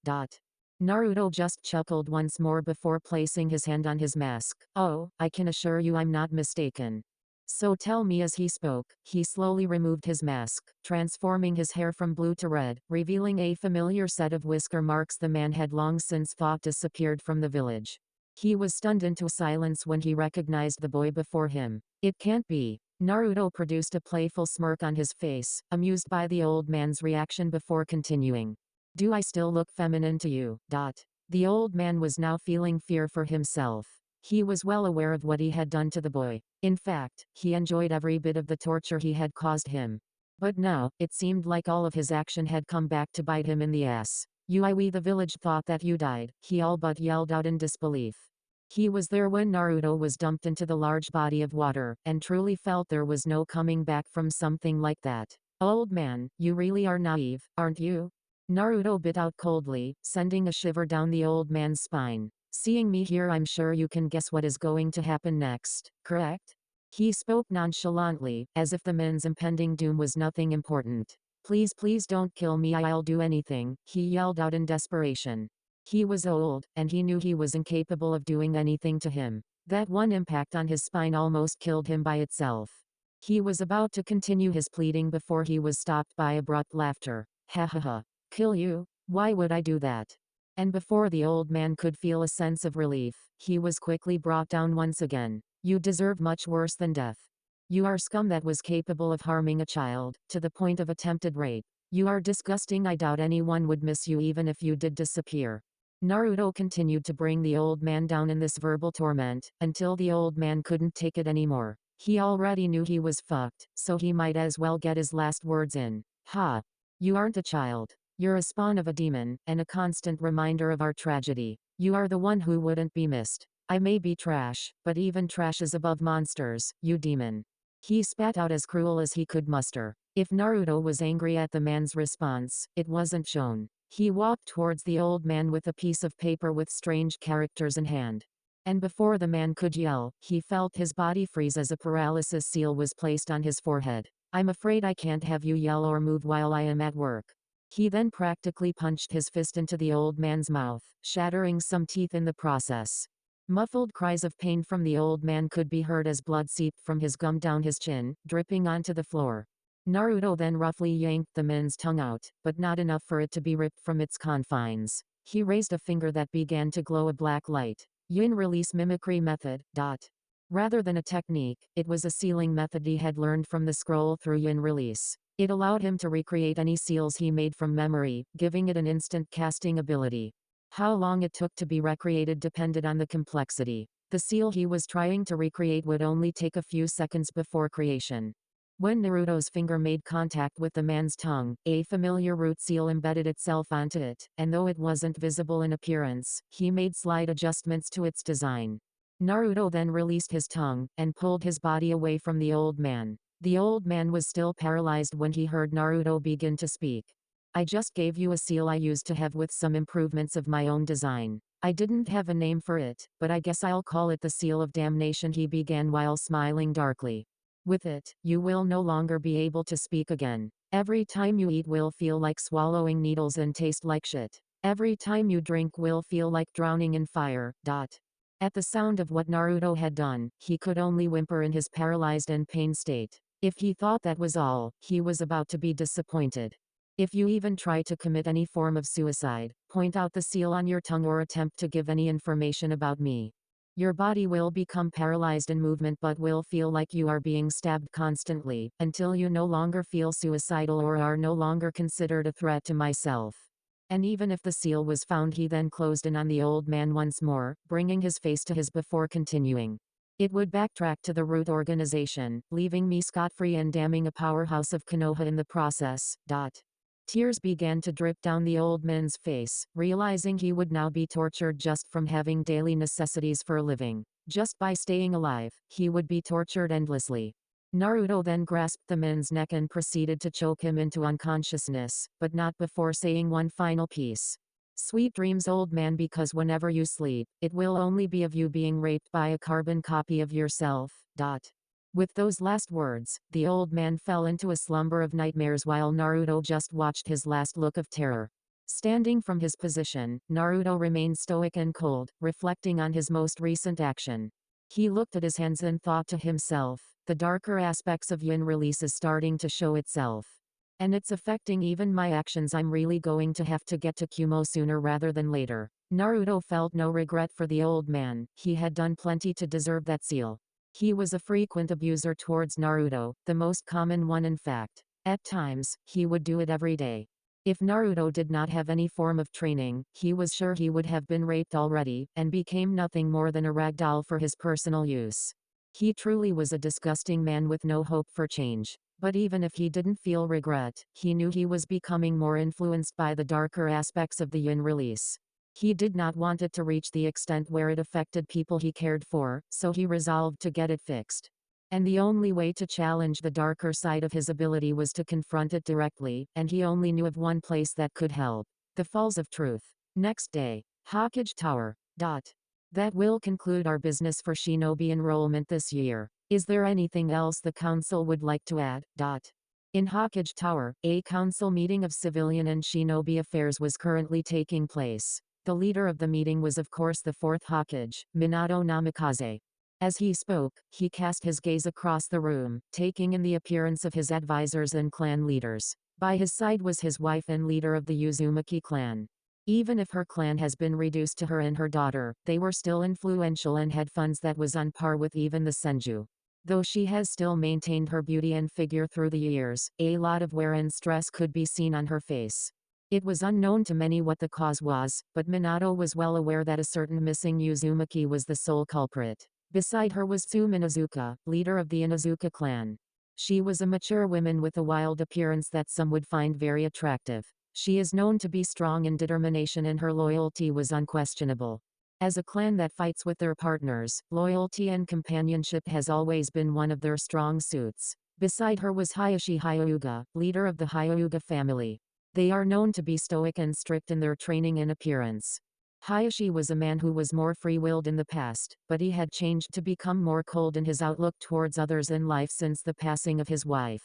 Naruto just chuckled once more before placing his hand on his mask. Oh, I can assure you I'm not mistaken. So tell me. As he spoke, he slowly removed his mask, transforming his hair from blue to red, revealing a familiar set of whisker marks the man had long since thought disappeared from the village. He was stunned into silence when he recognized the boy before him. It can't be. Naruto produced a playful smirk on his face, amused by the old man's reaction before continuing. Do I still look feminine to you? The old man was now feeling fear for himself. He was well aware of what he had done to the boy. In fact, he enjoyed every bit of the torture he had caused him. But now, it seemed like all of his action had come back to bite him in the ass. We the village thought that you died, he all but yelled out in disbelief. He was there when Naruto was dumped into the large body of water, and truly felt there was no coming back from something like that. Old man, you really are naive, aren't you? Naruto bit out coldly, sending a shiver down the old man's spine. Seeing me here, I'm sure you can guess what is going to happen next, correct? He spoke nonchalantly, as if the man's impending doom was nothing important. Please, please don't kill me, I'll do anything, he yelled out in desperation. He was old, and he knew he was incapable of doing anything to him. That one impact on his spine almost killed him by itself. He was about to continue his pleading before he was stopped by abrupt laughter. Ha ha ha. Kill you? Why would I do that? And before the old man could feel a sense of relief, he was quickly brought down once again. You deserve much worse than death. You are scum that was capable of harming a child, to the point of attempted rape. You are disgusting. I doubt anyone would miss you even if you did disappear. Naruto continued to bring the old man down in this verbal torment, until the old man couldn't take it anymore. He already knew he was fucked, so he might as well get his last words in. Ha! You aren't a child. You're a spawn of a demon, and a constant reminder of our tragedy. You are the one who wouldn't be missed. I may be trash, but even trash is above monsters, you demon. He spat out as cruel as he could muster. If Naruto was angry at the man's response, it wasn't shown. He walked towards the old man with a piece of paper with strange characters in hand. And before the man could yell, he felt his body freeze as a paralysis seal was placed on his forehead. I'm afraid I can't have you yell or move while I am at work. He then practically punched his fist into the old man's mouth, shattering some teeth in the process. Muffled cries of pain from the old man could be heard as blood seeped from his gum down his chin, dripping onto the floor. Naruto then roughly yanked the man's tongue out, but not enough for it to be ripped from its confines. He raised a finger that began to glow a black light. Yin release mimicry method. Rather than a technique, it was a sealing method he had learned from the scroll through Yin release. It allowed him to recreate any seals he made from memory, giving it an instant casting ability. How long it took to be recreated depended on the complexity. The seal he was trying to recreate would only take a few seconds before creation. When Naruto's finger made contact with the man's tongue, a familiar root seal embedded itself onto it, and though it wasn't visible in appearance, he made slight adjustments to its design. Naruto then released his tongue, and pulled his body away from the old man. The old man was still paralyzed when he heard Naruto begin to speak. I just gave you a seal I used to have with some improvements of my own design. I didn't have a name for it, but I guess I'll call it the Seal of Damnation, he began while smiling darkly. With it, you will no longer be able to speak again. Every time you eat will feel like swallowing needles and taste like shit. Every time you drink will feel like drowning in fire. At the sound of what Naruto had done, he could only whimper in his paralyzed and pained state. If he thought that was all, he was about to be disappointed. If you even try to commit any form of suicide, point out the seal on your tongue or attempt to give any information about me. Your body will become paralyzed in movement but will feel like you are being stabbed constantly, until you no longer feel suicidal or are no longer considered a threat to myself. And even if the seal was found, he then closed in on the old man once more, bringing his face to his before continuing. It would backtrack to the root organization, leaving me scot-free and damning a powerhouse of Konoha in the process. Tears began to drip down the old man's face, realizing he would now be tortured just from having daily necessities for a living. Just by staying alive, he would be tortured endlessly. Naruto then grasped the man's neck and proceeded to choke him into unconsciousness, but not before saying one final piece. Sweet dreams, old man, because whenever you sleep, it will only be of you being raped by a carbon copy of yourself. With those last words, the old man fell into a slumber of nightmares while Naruto just watched his last look of terror. Standing from his position, Naruto remained stoic and cold, reflecting on his most recent action. He looked at his hands and thought to himself, the darker aspects of yin release is starting to show itself. And it's affecting even my actions. I'm really going to have to get to Kumo sooner rather than later. Naruto felt no regret for the old man, he had done plenty to deserve that seal. He was a frequent abuser towards Naruto, the most common one in fact. At times, he would do it every day. If Naruto did not have any form of training, he was sure he would have been raped already, and became nothing more than a ragdoll for his personal use. He truly was a disgusting man with no hope for change. But even if he didn't feel regret, he knew he was becoming more influenced by the darker aspects of the yin release. He did not want it to reach the extent where it affected people he cared for, so he resolved to get it fixed. And the only way to challenge the darker side of his ability was to confront it directly, and he only knew of one place that could help. The Falls of Truth. Next day. Hokage Tower. That will conclude our business for Shinobi enrollment this year. Is there anything else the council would like to add? In Hokage Tower, a council meeting of civilian and Shinobi affairs was currently taking place. The leader of the meeting was of course the fourth Hokage, Minato Namikaze. As he spoke, he cast his gaze across the room, taking in the appearance of his advisors and clan leaders. By his side was his wife and leader of the Uzumaki clan. Even if her clan has been reduced to her and her daughter, they were still influential and had funds that was on par with even the Senju. Though she has still maintained her beauty and figure through the years, a lot of wear and stress could be seen on her face. It was unknown to many what the cause was, but Minato was well aware that a certain missing Uzumaki was the sole culprit. Beside her was Tsume Inuzuka, leader of the Inuzuka clan. She was a mature woman with a wild appearance that some would find very attractive. She is known to be strong in determination and her loyalty was unquestionable. As a clan that fights with their partners, loyalty and companionship has always been one of their strong suits. Beside her was Hayashi Hyuga, leader of the Hyuga family. They are known to be stoic and strict in their training and appearance. Hayashi was a man who was more free-willed in the past, but he had changed to become more cold in his outlook towards others in life since the passing of his wife.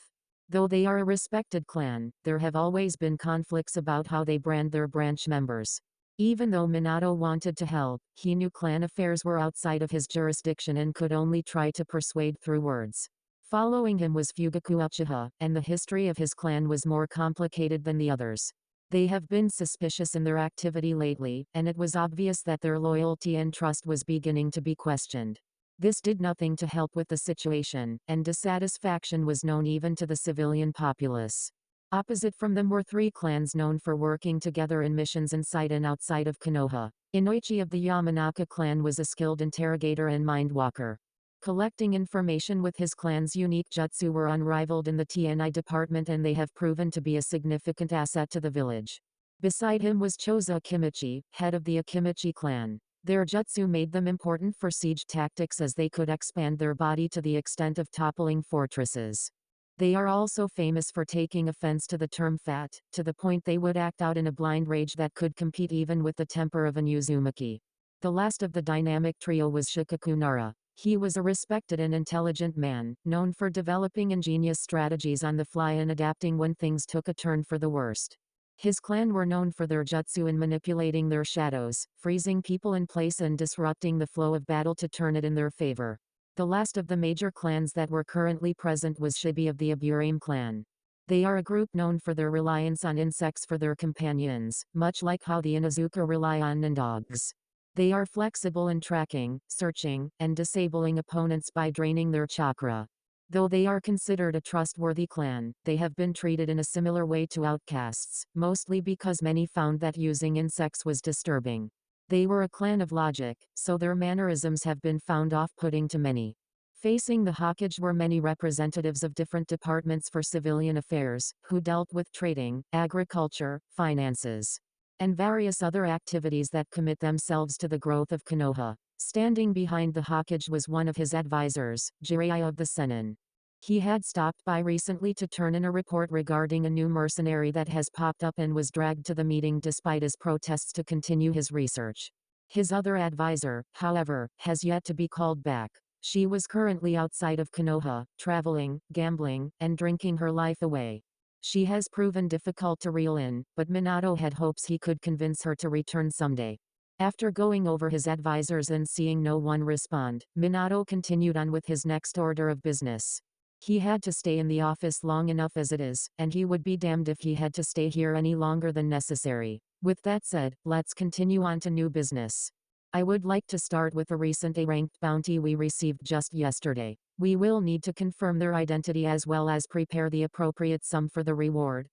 Though they are a respected clan, there have always been conflicts about how they brand their branch members. Even though Minato wanted to help, he knew clan affairs were outside of his jurisdiction and could only try to persuade through words. Following him was Fugaku Uchiha, and the history of his clan was more complicated than the others. They have been suspicious in their activity lately, and it was obvious that their loyalty and trust was beginning to be questioned. This did nothing to help with the situation, and dissatisfaction was known even to the civilian populace. Opposite from them were three clans known for working together in missions inside and outside of Konoha. Inoichi of the Yamanaka clan was a skilled interrogator and mindwalker. Collecting information with his clan's unique jutsu were unrivaled in the TNI department and they have proven to be a significant asset to the village. Beside him was Choza Akimichi, head of the Akimichi clan. Their jutsu made them important for siege tactics as they could expand their body to the extent of toppling fortresses. They are also famous for taking offense to the term fat, to the point they would act out in a blind rage that could compete even with the temper of an Uzumaki. The last of the dynamic trio was Shikaku Nara. He was a respected and intelligent man, known for developing ingenious strategies on the fly and adapting when things took a turn for the worst. His clan were known for their jutsu in manipulating their shadows, freezing people in place and disrupting the flow of battle to turn it in their favor. The last of the major clans that were currently present was Shibi of the Aburame clan. They are a group known for their reliance on insects for their companions, much like how the Inuzuka rely on nindogs. They are flexible in tracking, searching, and disabling opponents by draining their chakra. Though they are considered a trustworthy clan, they have been treated in a similar way to outcasts, mostly because many found that using insects was disturbing. They were a clan of logic, so their mannerisms have been found off-putting to many. Facing the Hokage were many representatives of different departments for civilian affairs, who dealt with trading, agriculture, finances, and various other activities that commit themselves to the growth of Konoha. Standing behind the Hokage was one of his advisors, Jiraiya of the Sennin. He had stopped by recently to turn in a report regarding a new mercenary that has popped up and was dragged to the meeting despite his protests to continue his research. His other advisor, however, has yet to be called back. She was currently outside of Konoha, traveling, gambling, and drinking her life away. She has proven difficult to reel in, but Minato had hopes he could convince her to return someday. After going over his advisors and seeing no one respond, Minato continued on with his next order of business. He had to stay in the office long enough as it is, and he would be damned if he had to stay here any longer than necessary. With that said, let's continue on to new business. I would like to start with a recent A-ranked bounty we received just yesterday. We will need to confirm their identity as well as prepare the appropriate sum for the reward.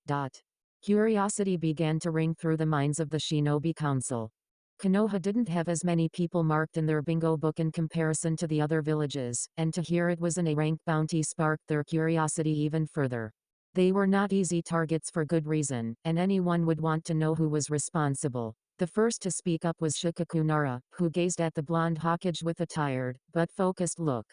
Curiosity began to ring through the minds of the Shinobi Council. Konoha didn't have as many people marked in their bingo book in comparison to the other villages, and to hear it was an A-rank bounty sparked their curiosity even further. They were not easy targets for good reason, and anyone would want to know who was responsible. The first to speak up was Shikaku Nara, who gazed at the blonde Hokage with a tired, but focused look.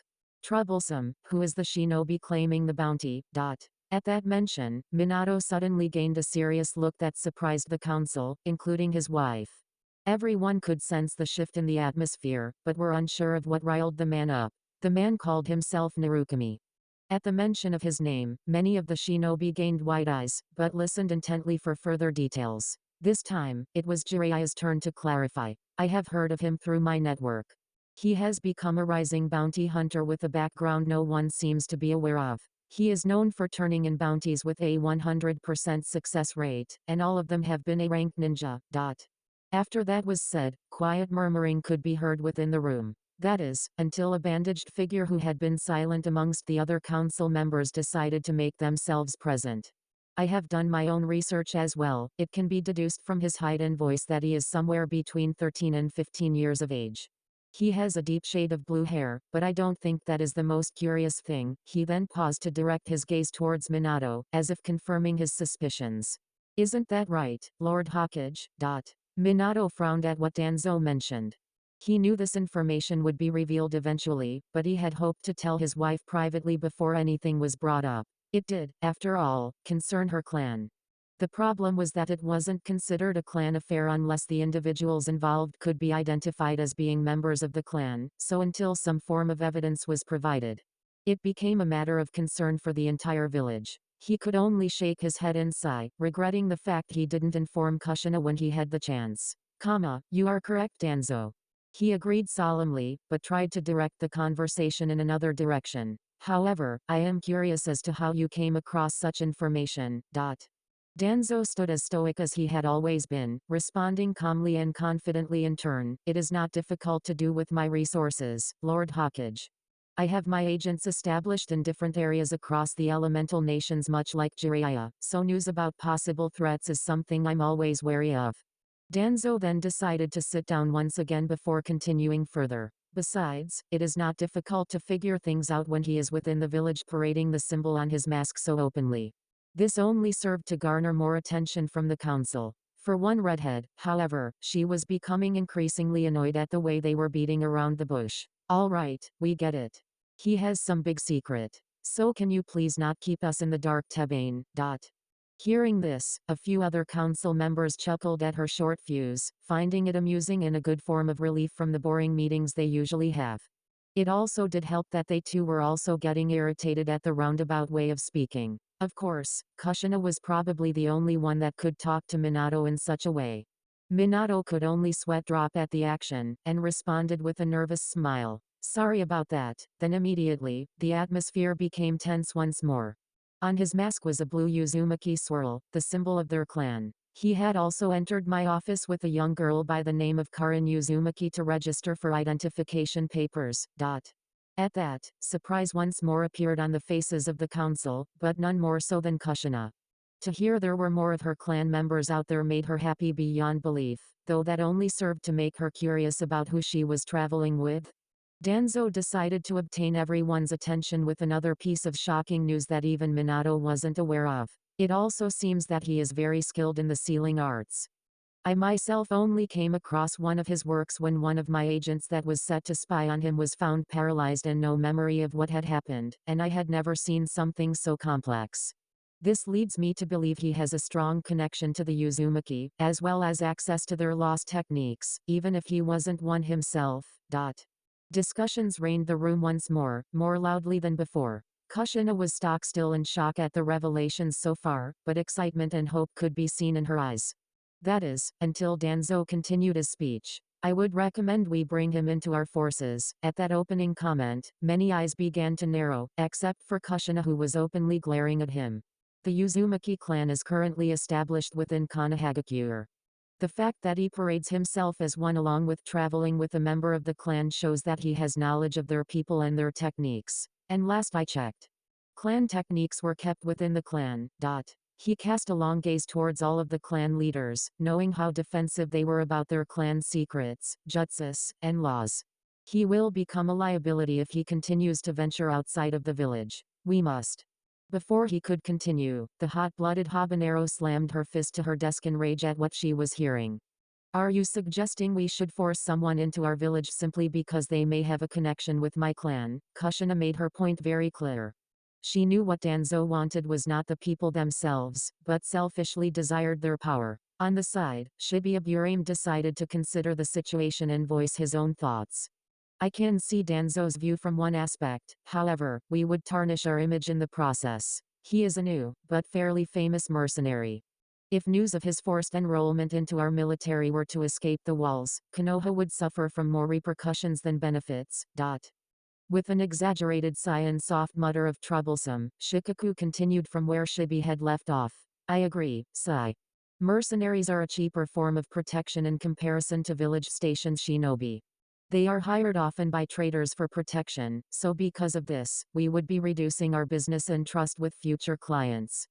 Troublesome, who is the shinobi claiming the bounty? At that mention, Minato suddenly gained a serious look that surprised the council, including his wife. Everyone could sense the shift in the atmosphere, but were unsure of what riled the man up. The man called himself Narukami. At the mention of his name, many of the shinobi gained wide eyes, but listened intently for further details. This time, it was Jiraiya's turn to clarify. I have heard of him through my network. He has become a rising bounty hunter with a background no one seems to be aware of. He is known for turning in bounties with a 100% success rate, and all of them have been A-ranked ninja. After that was said, quiet murmuring could be heard within the room. That is, until a bandaged figure who had been silent amongst the other council members decided to make themselves present. I have done my own research as well. It can be deduced from his height and voice that he is somewhere between 13 and 15 years of age. He has a deep shade of blue hair, but I don't think that is the most curious thing. He then paused to direct his gaze towards Minato, as if confirming his suspicions. Isn't that right, Lord Hokage? Minato frowned at what Danzo mentioned. He knew this information would be revealed eventually, but he had hoped to tell his wife privately before anything was brought up. It did, after all, concern her clan. The problem was that it wasn't considered a clan affair unless the individuals involved could be identified as being members of the clan, so until some form of evidence was provided, it became a matter of concern for the entire village. He could only shake his head and sigh, regretting the fact he didn't inform Kushina when he had the chance. You are correct, Danzo. He agreed solemnly, but tried to direct the conversation in another direction. However, I am curious as to how you came across such information. Danzo stood as stoic as he had always been, responding calmly and confidently in turn. It is not difficult to do with my resources, Lord Hokage. I have my agents established in different areas across the elemental nations much like Jiraiya, so news about possible threats is something I'm always wary of. Danzo then decided to sit down once again before continuing further. Besides, it is not difficult to figure things out when he is within the village parading the symbol on his mask so openly. This only served to garner more attention from the council. For one redhead, however, she was becoming increasingly annoyed at the way they were beating around the bush. All right, we get it. He has some big secret. So can you please not keep us in the dark, Tebane? Hearing this, a few other council members chuckled at her short fuse, finding it amusing and a good form of relief from the boring meetings they usually have. It also did help that they too were also getting irritated at the roundabout way of speaking. Of course, Kushina was probably the only one that could talk to Minato in such a way. Minato could only sweat drop at the action, and responded with a nervous smile. Sorry about that. Then immediately, the atmosphere became tense once more. On his mask was a blue Uzumaki swirl, the symbol of their clan. He had also entered my office with a young girl by the name of Karin Uzumaki to register for identification papers. At that, surprise once more appeared on the faces of the council, but none more so than Kushina. To hear there were more of her clan members out there made her happy beyond belief, though that only served to make her curious about who she was traveling with. Danzo decided to obtain everyone's attention with another piece of shocking news that even Minato wasn't aware of. It also seems that he is very skilled in the sealing arts. I myself only came across one of his works when one of my agents that was set to spy on him was found paralyzed and no memory of what had happened, and I had never seen something so complex. This leads me to believe he has a strong connection to the Uzumaki, as well as access to their lost techniques, even if he wasn't one himself. Discussions reigned the room once more loudly than before. Kushina was stock still in shock at the revelations so far, but excitement and hope could be seen in her eyes. That is, until Danzo continued his speech. I would recommend we bring him into our forces. At that opening comment, many eyes began to narrow, except for Kushina, who was openly glaring at him. The Uzumaki clan is currently established within Konohagakure. The fact that he parades himself as one along with traveling with a member of the clan shows that he has knowledge of their people and their techniques. And last I checked, clan techniques were kept within the clan. He cast a long gaze towards all of the clan leaders, knowing how defensive they were about their clan secrets, jutsus, and laws. He will become a liability if he continues to venture outside of the village. We must. Before he could continue, the hot-blooded habanero slammed her fist to her desk in rage at what she was hearing. Are you suggesting we should force someone into our village simply because they may have a connection with my clan? Kushina made her point very clear. She knew what Danzo wanted was not the people themselves, but selfishly desired their power. On the side, Shibuya Burame decided to consider the situation and voice his own thoughts. I can see Danzo's view from one aspect, however, we would tarnish our image in the process. He is a new, but fairly famous mercenary. If news of his forced enrollment into our military were to escape the walls, Konoha would suffer from more repercussions than benefits. With an exaggerated sigh and soft mutter of troublesome, Shikaku continued from where Shibi had left off. I agree, Sai. Mercenaries are a cheaper form of protection in comparison to village stations shinobi. They are hired often by traders for protection, so because of this, we would be reducing our business and trust with future clients.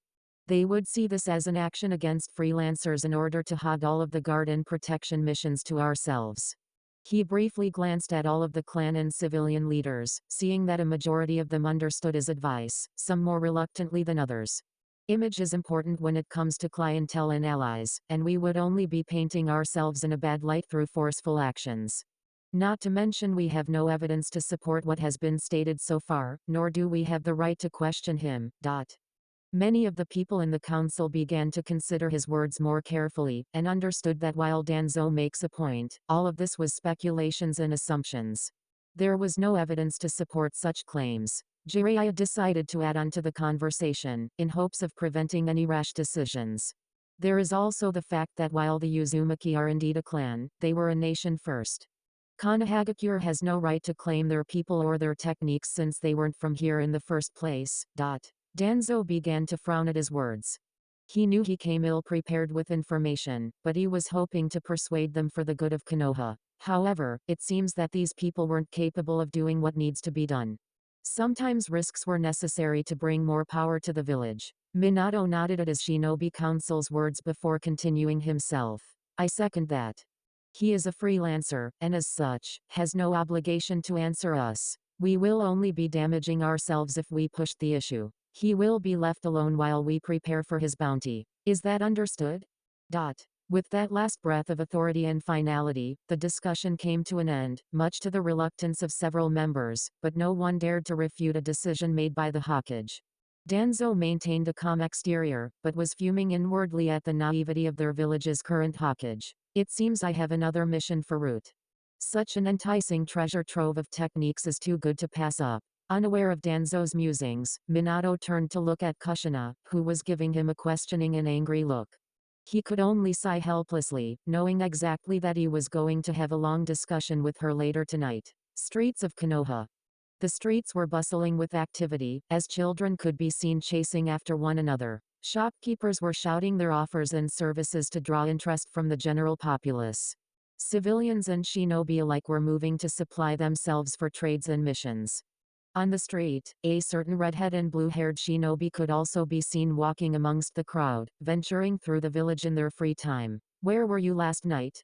They would see this as an action against freelancers in order to hog all of the guard and protection missions to ourselves. He briefly glanced at all of the clan and civilian leaders, seeing that a majority of them understood his advice, some more reluctantly than others. Image is important when it comes to clientele and allies, and we would only be painting ourselves in a bad light through forceful actions. Not to mention we have no evidence to support what has been stated so far, nor do we have the right to question him. Many of the people in the council began to consider his words more carefully, and understood that while Danzo makes a point, all of this was speculations and assumptions. There was no evidence to support such claims. Jiraiya decided to add on to the conversation, in hopes of preventing any rash decisions. There is also the fact that while the Uzumaki are indeed a clan, they were a nation first. Konohagakure has no right to claim their people or their techniques since they weren't from here in the first place. Danzo began to frown at his words. He knew he came ill-prepared with information, but he was hoping to persuade them for the good of Konoha. However, it seems that these people weren't capable of doing what needs to be done. Sometimes risks were necessary to bring more power to the village. Minato nodded at his shinobi council's words before continuing himself. I second that. He is a freelancer, and as such, has no obligation to answer us. We will only be damaging ourselves if we push the issue. He will be left alone while we prepare for his bounty. Is that understood? With that last breath of authority and finality, the discussion came to an end, much to the reluctance of several members, but no one dared to refute a decision made by the Hokage. Danzo maintained a calm exterior, but was fuming inwardly at the naivety of their village's current Hokage. It seems I have another mission for Root. Such an enticing treasure trove of techniques is too good to pass up. Unaware of Danzo's musings, Minato turned to look at Kushina, who was giving him a questioning and angry look. He could only sigh helplessly, knowing exactly that he was going to have a long discussion with her later tonight. Streets of Konoha. The streets were bustling with activity, as children could be seen chasing after one another. Shopkeepers were shouting their offers and services to draw interest from the general populace. Civilians and shinobi alike were moving to supply themselves for trades and missions. On the street, a certain red-head and blue-haired shinobi could also be seen walking amongst the crowd, venturing through the village in their free time. Where were you last night?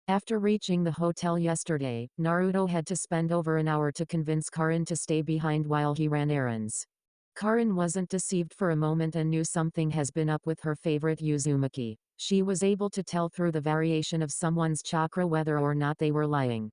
After reaching the hotel yesterday, Naruto had to spend over an hour to convince Karin to stay behind while he ran errands. Karin wasn't deceived for a moment and knew something has been up with her favorite Uzumaki. She was able to tell through the variation of someone's chakra whether or not they were lying.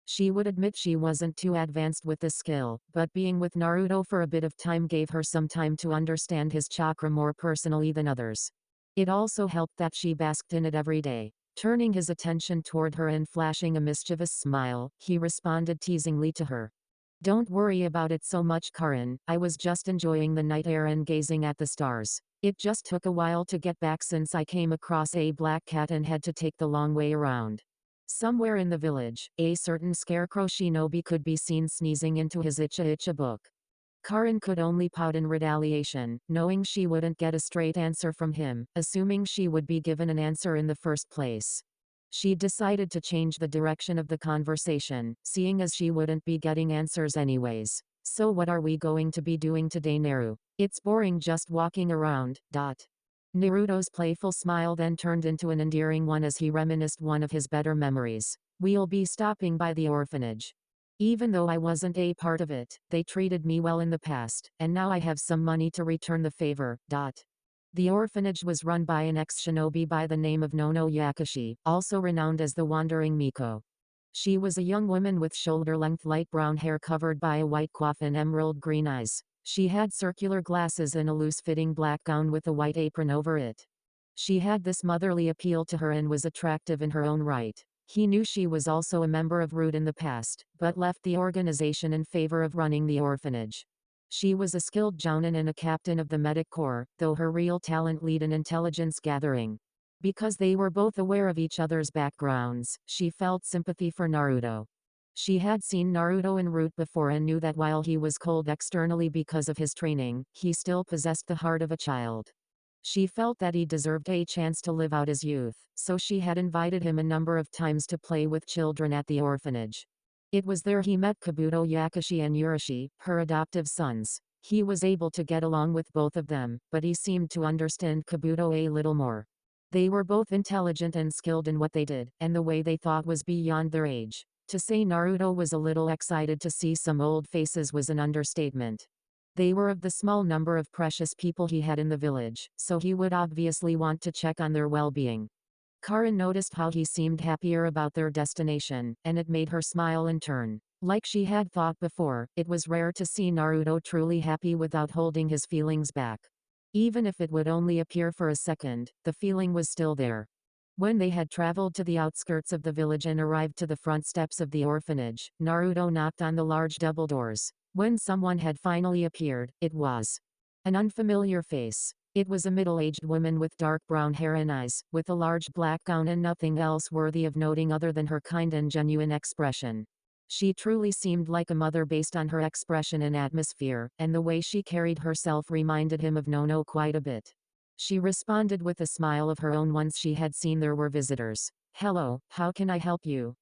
She would admit she wasn't too advanced with this skill, but being with Naruto for a bit of time gave her some time to understand his chakra more personally than others. It also helped that she basked in it every day. Turning his attention toward her and flashing a mischievous smile, he responded teasingly to her. Don't worry about it so much, Karin. I was just enjoying the night air and gazing at the stars. It just took a while to get back since I came across a black cat and had to take the long way around. Somewhere in the village, a certain scarecrow shinobi could be seen sneezing into his Icha book. Karin could only pout in retaliation, knowing she wouldn't get a straight answer from him, assuming she would be given an answer in the first place. She decided to change the direction of the conversation, seeing as she wouldn't be getting answers anyways. So what are we going to be doing today, Naru? It's boring just walking around. Naruto's playful smile then turned into an endearing one as he reminisced one of his better memories. We'll be stopping by the orphanage. Even though I wasn't a part of it, they treated me well in the past, and now I have some money to return the favor. The orphanage was run by an ex-shinobi by the name of Nono Yakashi, also renowned as the Wandering Miko. She was a young woman with shoulder-length light brown hair covered by a white coif and emerald green eyes. She had circular glasses and a loose-fitting black gown with a white apron over it. She had this motherly appeal to her and was attractive in her own right. He knew she was also a member of Root in the past, but left the organization in favor of running the orphanage. She was a skilled jounin and a captain of the medic corps, though her real talent lay in intelligence gathering. Because they were both aware of each other's backgrounds, she felt sympathy for Naruto. She had seen Naruto in Root before and knew that while he was cold externally because of his training, he still possessed the heart of a child. She felt that he deserved a chance to live out his youth, so she had invited him a number of times to play with children at the orphanage. It was there he met Kabuto Yakashi and Urashi, her adoptive sons. He was able to get along with both of them, but he seemed to understand Kabuto a little more. They were both intelligent and skilled in what they did, and the way they thought was beyond their age. To say Naruto was a little excited to see some old faces was an understatement. They were of the small number of precious people he had in the village, so he would obviously want to check on their well-being. Karin noticed how he seemed happier about their destination, and it made her smile in turn. Like she had thought before, it was rare to see Naruto truly happy without holding his feelings back. Even if it would only appear for a second, the feeling was still there. When they had traveled to the outskirts of the village and arrived to the front steps of the orphanage, Naruto knocked on the large double doors. When someone had finally appeared, it was an unfamiliar face. It was a middle-aged woman with dark brown hair and eyes, with a large black gown and nothing else worthy of noting other than her kind and genuine expression. She truly seemed like a mother based on her expression and atmosphere, and the way she carried herself reminded him of Nono quite a bit. She responded with a smile of her own once she had seen there were visitors. "Hello, how can I help you?"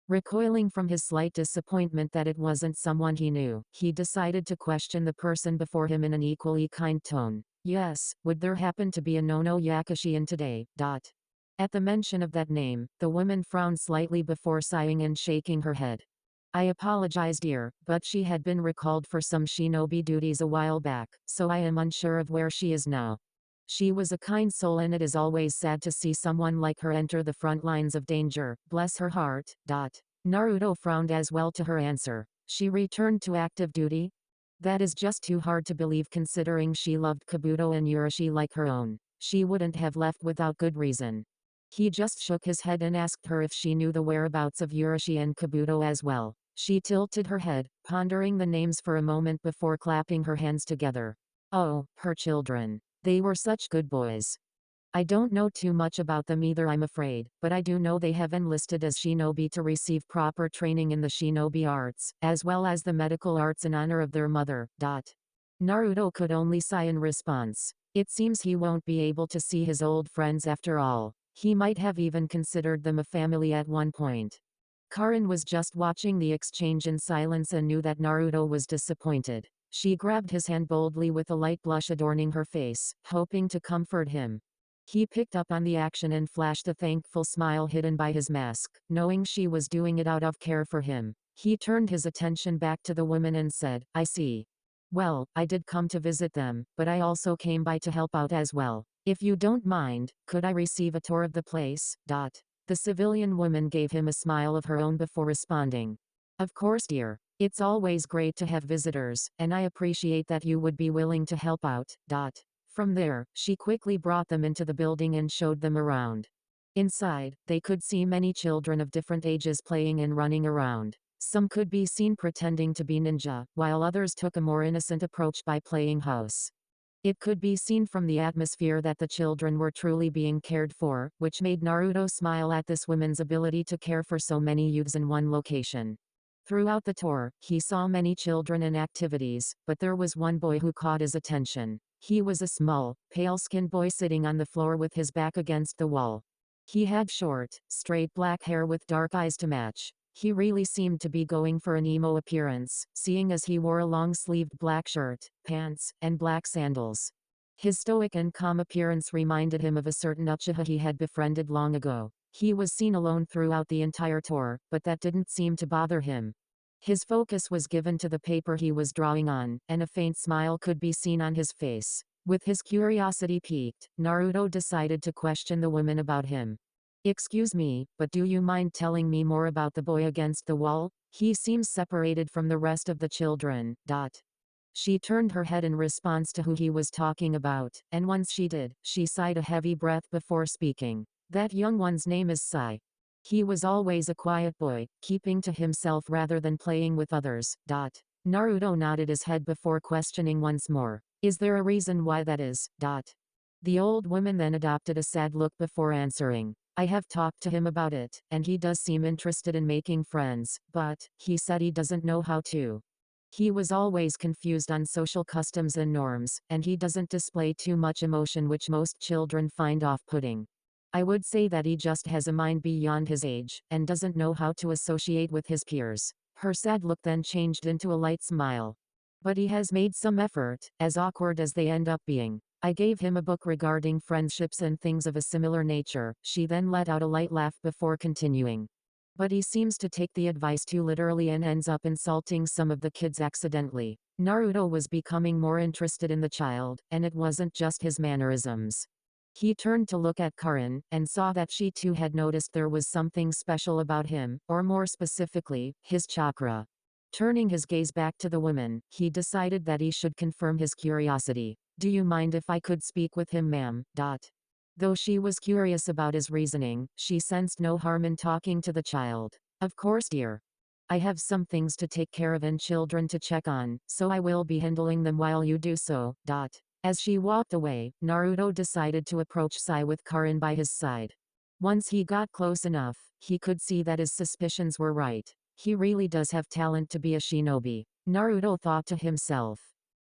Recoiling from his slight disappointment that it wasn't someone he knew, he decided to question the person before him in an equally kind tone. "Yes, would there happen to be a Nono Yakashi in today?" At the mention of that name, the woman frowned slightly before sighing and shaking her head. "I apologize, dear, but she had been recalled for some shinobi duties a while back, so I am unsure of where she is now. She was a kind soul and it is always sad to see someone like her enter the front lines of danger, bless her heart." Naruto frowned as well to her answer. She returned to active duty? That is just too hard to believe considering she loved Kabuto and Urashi like her own. She wouldn't have left without good reason. He just shook his head and asked her if she knew the whereabouts of Urashi and Kabuto as well. She tilted her head, pondering the names for a moment before clapping her hands together. Oh, her children. They were such good boys. I don't know too much about them either, I'm afraid, but I do know they have enlisted as shinobi to receive proper training in the shinobi arts, as well as the medical arts in honor of their mother. Naruto could only sigh in response. It seems he won't be able to see his old friends after all. He might have even considered them a family at one point. Karin was just watching the exchange in silence and knew that Naruto was disappointed. She grabbed his hand boldly with a light blush adorning her face, hoping to comfort him. He picked up on the action and flashed a thankful smile hidden by his mask, knowing she was doing it out of care for him. He turned his attention back to the woman and said, "I see. Well, I did come to visit them, but I also came by to help out as well. If you don't mind, could I receive a tour of the place? The civilian woman gave him a smile of her own before responding. Of course, dear. It's always great to have visitors, and I appreciate that you would be willing to help out. From there, she quickly brought them into the building and showed them around. Inside, they could see many children of different ages playing and running around. Some could be seen pretending to be ninja, while others took a more innocent approach by playing house. It could be seen from the atmosphere that the children were truly being cared for, which made Naruto smile at this woman's ability to care for so many youths in one location. Throughout the tour, he saw many children and activities, but there was one boy who caught his attention. He was a small, pale-skinned boy sitting on the floor with his back against the wall. He had short, straight black hair with dark eyes to match. He really seemed to be going for an emo appearance, seeing as he wore a long-sleeved black shirt, pants, and black sandals. His stoic and calm appearance reminded him of a certain Uchiha he had befriended long ago. He was seen alone throughout the entire tour, but that didn't seem to bother him. His focus was given to the paper he was drawing on, and a faint smile could be seen on his face. With his curiosity piqued, Naruto decided to question the woman about him. Excuse me, but do you mind telling me more about the boy against the wall? He seems separated from the rest of the children. She turned her head in response to who he was talking about, and once she did, she sighed a heavy breath before speaking. That young one's name is Sai. He was always a quiet boy, keeping to himself rather than playing with others. Naruto nodded his head before questioning once more. Is there a reason why that is? The old woman then adopted a sad look before answering. I have talked to him about it, and he does seem interested in making friends, but, he said he doesn't know how to. He was always confused on social customs and norms, and he doesn't display too much emotion which most children find off-putting. I would say that he just has a mind beyond his age, and doesn't know how to associate with his peers. Her sad look then changed into a light smile. But he has made some effort, as awkward as they end up being. I gave him a book regarding friendships and things of a similar nature. She then let out a light laugh before continuing. But he seems to take the advice too literally and ends up insulting some of the kids accidentally. Naruto was becoming more interested in the child, and it wasn't just his mannerisms. He turned to look at Karin, and saw that she too had noticed there was something special about him, or more specifically, his chakra. Turning his gaze back to the woman, he decided that he should confirm his curiosity. Do you mind if I could speak with him, ma'am? Though she was curious about his reasoning, she sensed no harm in talking to the child. Of course, dear. I have some things to take care of and children to check on, so I will be handling them while you do so. As she walked away, Naruto decided to approach Sai with Karin by his side. Once he got close enough, he could see that his suspicions were right. He really does have talent to be a shinobi. Naruto thought to himself.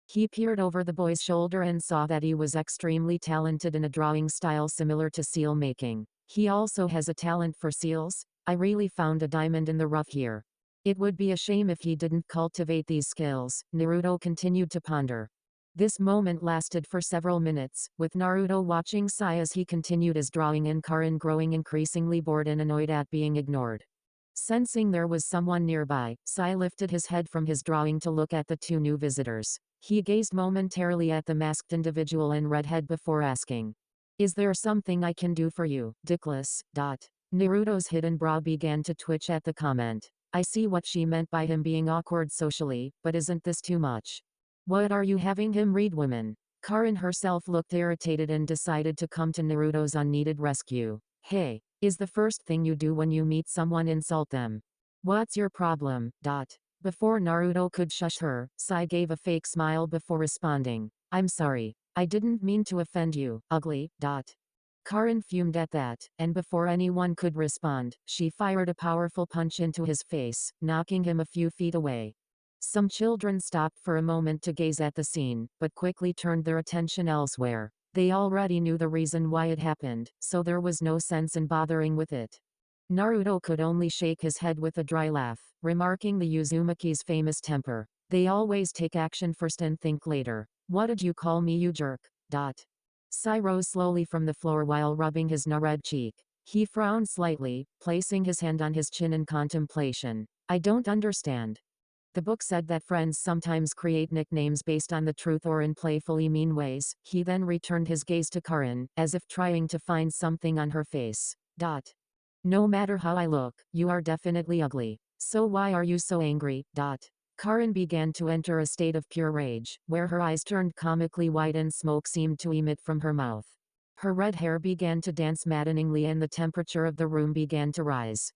He peered over the boy's shoulder and saw that he was extremely talented in a drawing style similar to seal making. He also has a talent for seals. I really found a diamond in the rough here. It would be a shame if he didn't cultivate these skills, Naruto continued to ponder. This moment lasted for several minutes, with Naruto watching Sai as he continued his drawing and Karin growing increasingly bored and annoyed at being ignored. Sensing there was someone nearby, Sai lifted his head from his drawing to look at the two new visitors. He gazed momentarily at the masked individual and redhead before asking. Is there something I can do for you, Dickless? Naruto's hidden brow began to twitch at the comment. I see what she meant by him being awkward socially, but isn't this too much? What are you having him read, women? Karin herself looked irritated and decided to come to Naruto's unneeded rescue. Hey, is the first thing you do when you meet someone insult them? What's your problem? Before Naruto could shush her, Sai gave a fake smile before responding. I'm sorry. I didn't mean to offend you, ugly. Karin fumed at that, and before anyone could respond, she fired a powerful punch into his face, knocking him a few feet away. Some children stopped for a moment to gaze at the scene, but quickly turned their attention elsewhere. They already knew the reason why it happened, so there was no sense in bothering with it. Naruto could only shake his head with a dry laugh, remarking the Uzumaki's famous temper. They always take action first and think later. What did you call me, you jerk? Sai rose slowly from the floor while rubbing his red cheek. He frowned slightly, placing his hand on his chin in contemplation. I don't understand. The book said that friends sometimes create nicknames based on the truth or in playfully mean ways. He then returned his gaze to Karin, as if trying to find something on her face. No matter how I look, you are definitely ugly. So why are you so angry? Karin began to enter a state of pure rage, where her eyes turned comically white and smoke seemed to emit from her mouth. Her red hair began to dance maddeningly and the temperature of the room began to rise.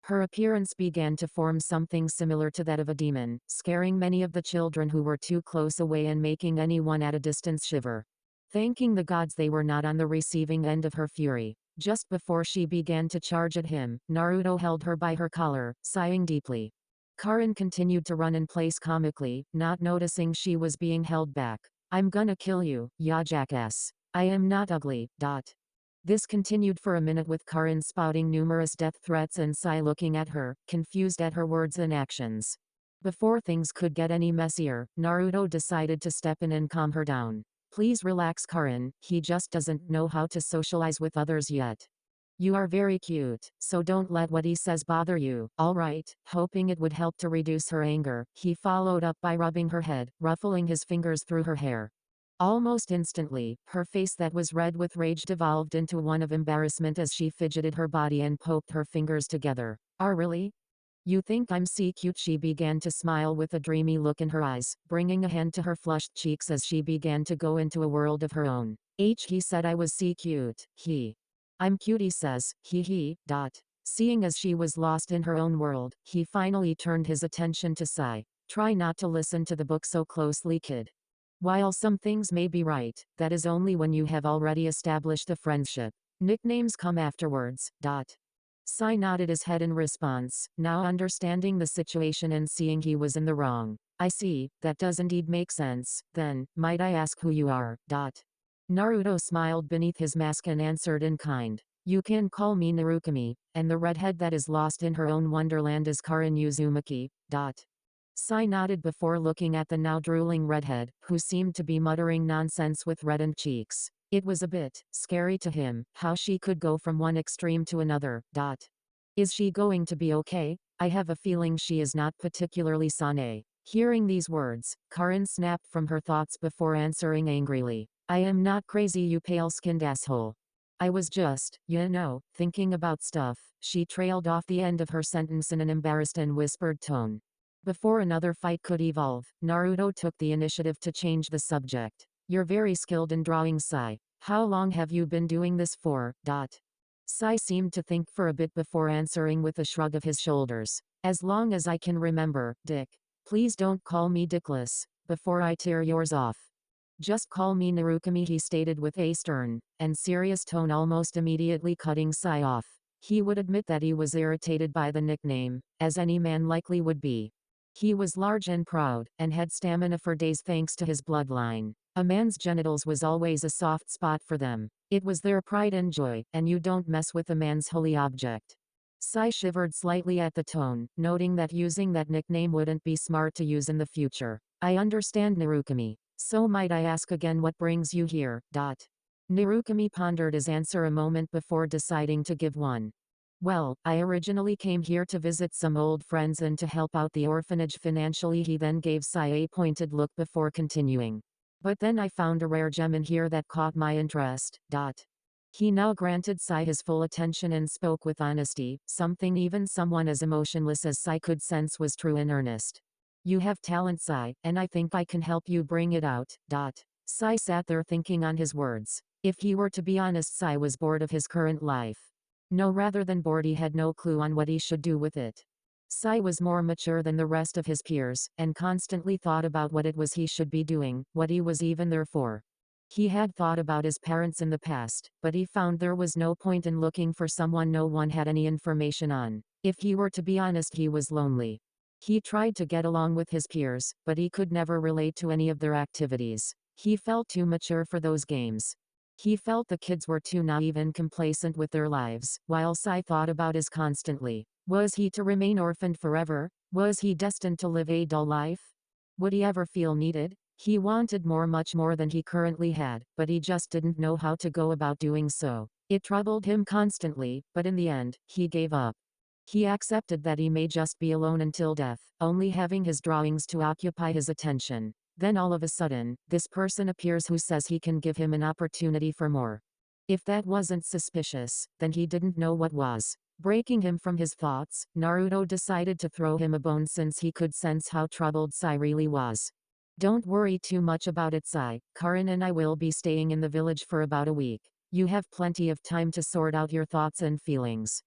Her appearance began to form something similar to that of a demon, scaring many of the children who were too close away and making anyone at a distance shiver. Thanking the gods they were not on the receiving end of her fury. Just before she began to charge at him, Naruto held her by her collar, sighing deeply. Karin continued to run in place comically, not noticing she was being held back. I'm gonna kill you, ya jackass. I am not ugly. This continued for a minute with Karin spouting numerous death threats and Sai looking at her, confused at her words and actions. Before things could get any messier, Naruto decided to step in and calm her down. Please relax, Karin, he just doesn't know how to socialize with others yet. You are very cute, so don't let what he says bother you, alright? Hoping it would help to reduce her anger, he followed up by rubbing her head, ruffling his fingers through her hair. Almost instantly, her face that was red with rage devolved into one of embarrassment as she fidgeted her body and poked her fingers together. Really? You think I'm so cute? She began to smile with a dreamy look in her eyes, bringing a hand to her flushed cheeks as she began to go into a world of her own. He said I was so cute. I'm cute, he says. He. Seeing as she was lost in her own world, he finally turned his attention to Sai. Try not to listen to the book so closely, kid. While some things may be right, that is only when you have already established a friendship. Nicknames come afterwards. Sai nodded his head in response, now understanding the situation and seeing he was in the wrong. I see, that does indeed make sense. Then, might I ask who you are? Naruto smiled beneath his mask and answered in kind. You can call me Narukami, and the redhead that is lost in her own wonderland is Karin Uzumaki. Sai nodded before looking at the now drooling redhead, who seemed to be muttering nonsense with reddened cheeks. It was a bit scary to him, how she could go from one extreme to another. Is she going to be okay? I have a feeling she is not particularly sane. Hearing these words, Karin snapped from her thoughts before answering angrily. I am not crazy, you pale-skinned asshole. I was just, thinking about stuff. She trailed off the end of her sentence in an embarrassed and whispered tone. Before another fight could evolve, Naruto took the initiative to change the subject. You're very skilled in drawing, Sai. How long have you been doing this for? Sai seemed to think for a bit before answering with a shrug of his shoulders. As long as I can remember, Dick. Please don't call me Dickless, before I tear yours off. Just call me Narukami, he stated with a stern and serious tone, almost immediately cutting Sai off. He would admit that he was irritated by the nickname, as any man likely would be. He was large and proud, and had stamina for days thanks to his bloodline. A man's genitals was always a soft spot for them. It was their pride and joy, and you don't mess with a man's holy object. Sai shivered slightly at the tone, noting that using that nickname wouldn't be smart to use in the future. I understand, Narukami. So might I ask again what brings you here? Narukami pondered his answer a moment before deciding to give one. Well, I originally came here to visit some old friends and to help out the orphanage financially. He then gave Sai a pointed look before continuing. But then I found a rare gem in here that caught my interest. He now granted Sai his full attention and spoke with honesty, something even someone as emotionless as Sai could sense was true and earnest. You have talent, Sai, and I think I can help you bring it out. Sai sat there thinking on his words. If he were to be honest, Sai was bored of his current life. No, rather than bored, he had no clue on what he should do with it. Sai was more mature than the rest of his peers, and constantly thought about what it was he should be doing, what he was even there for. He had thought about his parents in the past, but he found there was no point in looking for someone no one had any information on. If he were to be honest, he was lonely. He tried to get along with his peers, but he could never relate to any of their activities. He felt too mature for those games. He felt the kids were too naive and complacent with their lives, while Sai thought about his constantly. Was he to remain orphaned forever? Was he destined to live a dull life? Would he ever feel needed? He wanted more, much more than he currently had, but he just didn't know how to go about doing so. It troubled him constantly, but in the end, he gave up. He accepted that he may just be alone until death, only having his drawings to occupy his attention. Then all of a sudden, this person appears who says he can give him an opportunity for more. If that wasn't suspicious, then he didn't know what was. Breaking him from his thoughts, Naruto decided to throw him a bone since he could sense how troubled Sai really was. Don't worry too much about it, Sai. Karin and I will be staying in the village for about a week. You have plenty of time to sort out your thoughts and feelings.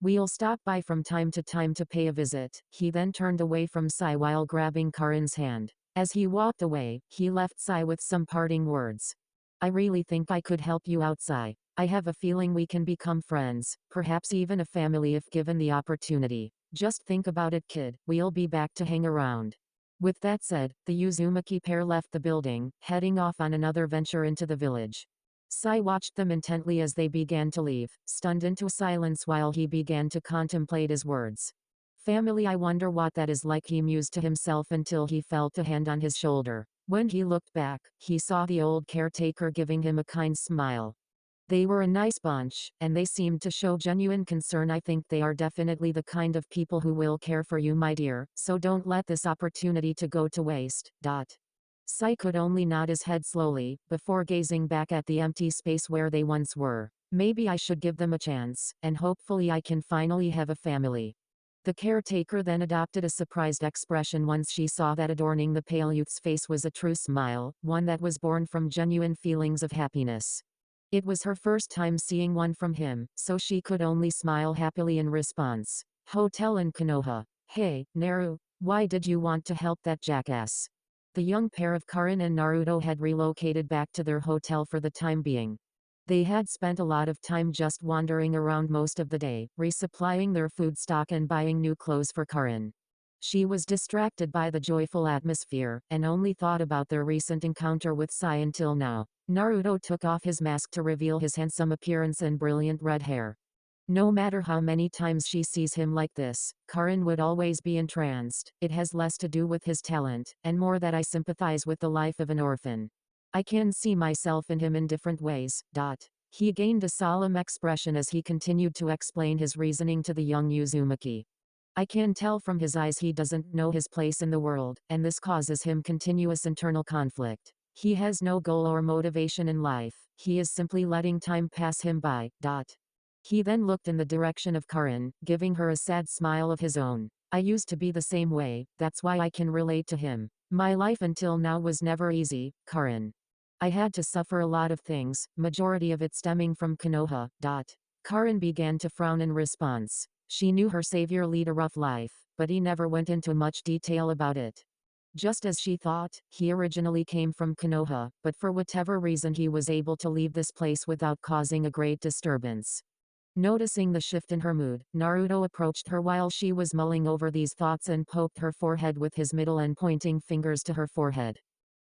We'll stop by from time to time to pay a visit. He then turned away from Sai while grabbing Karin's hand. As he walked away, he left Sai with some parting words. I really think I could help you out, Sai. I have a feeling we can become friends, perhaps even a family if given the opportunity. Just think about it, kid. We'll be back to hang around. With that said, the Uzumaki pair left the building, heading off on another venture into the village. Sai watched them intently as they began to leave, stunned into silence while he began to contemplate his words. Family, I wonder what that is like, he mused to himself until he felt a hand on his shoulder. When he looked back, he saw the old caretaker giving him a kind smile. They were a nice bunch, and they seemed to show genuine concern. I think they are definitely the kind of people who will care for you, my dear, so don't let this opportunity to go to waste. Sai could only nod his head slowly, before gazing back at the empty space where they once were. Maybe I should give them a chance, and hopefully I can finally have a family. The caretaker then adopted a surprised expression once she saw that adorning the pale youth's face was a true smile, one that was born from genuine feelings of happiness. It was her first time seeing one from him, so she could only smile happily in response. Hotel in Konoha. Hey, Naru, why did you want to help that jackass? The young pair of Karin and Naruto had relocated back to their hotel for the time being. They had spent a lot of time just wandering around most of the day, resupplying their food stock and buying new clothes for Karin. She was distracted by the joyful atmosphere, and only thought about their recent encounter with Sai until now. Naruto took off his mask to reveal his handsome appearance and brilliant red hair. No matter how many times she sees him like this, Karin would always be entranced. It has less to do with his talent, and more that I sympathize with the life of an orphan. I can see myself in him in different ways. He gained a solemn expression as he continued to explain his reasoning to the young Uzumaki. I can tell from his eyes he doesn't know his place in the world, and this causes him continuous internal conflict. He has no goal or motivation in life, he is simply letting time pass him by. He then looked in the direction of Karin, giving her a sad smile of his own. I used to be the same way, that's why I can relate to him. My life until now was never easy, Karin. I had to suffer a lot of things, majority of it stemming from Konoha. Karin began to frown in response. She knew her savior led a rough life, but he never went into much detail about it. Just as she thought, he originally came from Konoha, but for whatever reason he was able to leave this place without causing a great disturbance. Noticing the shift in her mood, Naruto approached her while she was mulling over these thoughts and poked her forehead with his middle and pointing fingers to her forehead.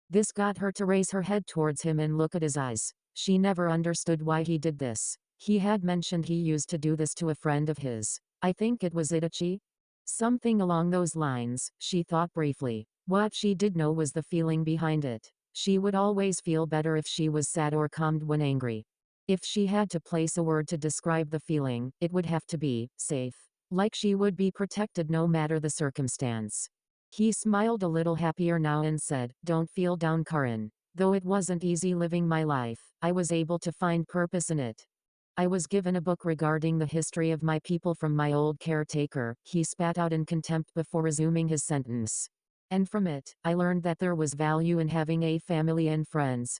This got her to raise her head towards him and look at his eyes. She never understood why he did this. He had mentioned he used to do this to a friend of his. I think it was Itachi? Something along those lines, she thought briefly. What she did know was the feeling behind it. She would always feel better if she was sad or calmed when angry. If she had to place a word to describe the feeling, it would have to be safe. Like she would be protected no matter the circumstance. He smiled a little happier now and said, "Don't feel down, Karin. Though it wasn't easy living my life, I was able to find purpose in it. I was given a book regarding the history of my people from my old caretaker." He spat out in contempt before resuming his sentence. "And from it, I learned that there was value in having a family and friends."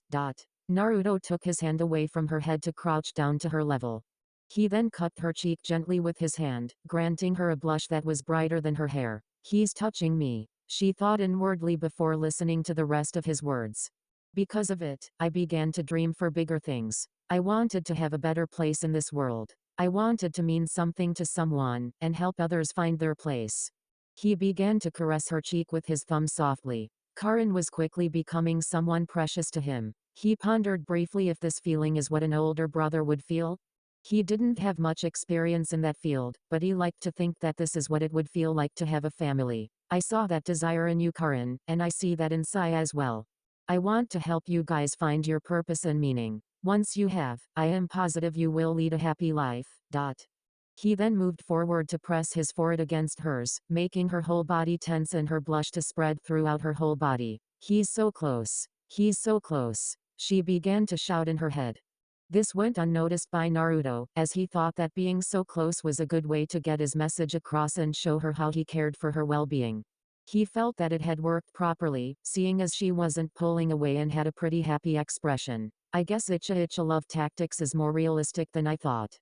Naruto took his hand away from her head to crouch down to her level. He then cupped her cheek gently with his hand, granting her a blush that was brighter than her hair. "He's touching me," she thought inwardly before listening to the rest of his words. "Because of it, I began to dream for bigger things. I wanted to have a better place in this world. I wanted to mean something to someone, and help others find their place." He began to caress her cheek with his thumb softly. Karin was quickly becoming someone precious to him. He pondered briefly if this feeling is what an older brother would feel. He didn't have much experience in that field, but he liked to think that this is what it would feel like to have a family. "I saw that desire in you, Karin, and I see that in Sai as well. I want to help you guys find your purpose and meaning. Once you have, I am positive you will lead a happy life." He then moved forward to press his forehead against hers, making her whole body tense and her blush to spread throughout her whole body. He's so close. He's so close. She began to shout in her head. This went unnoticed by Naruto, as he thought that being so close was a good way to get his message across and show her how he cared for her well-being. He felt that it had worked properly, seeing as she wasn't pulling away and had a pretty happy expression. I guess Icha love tactics is more realistic than I thought.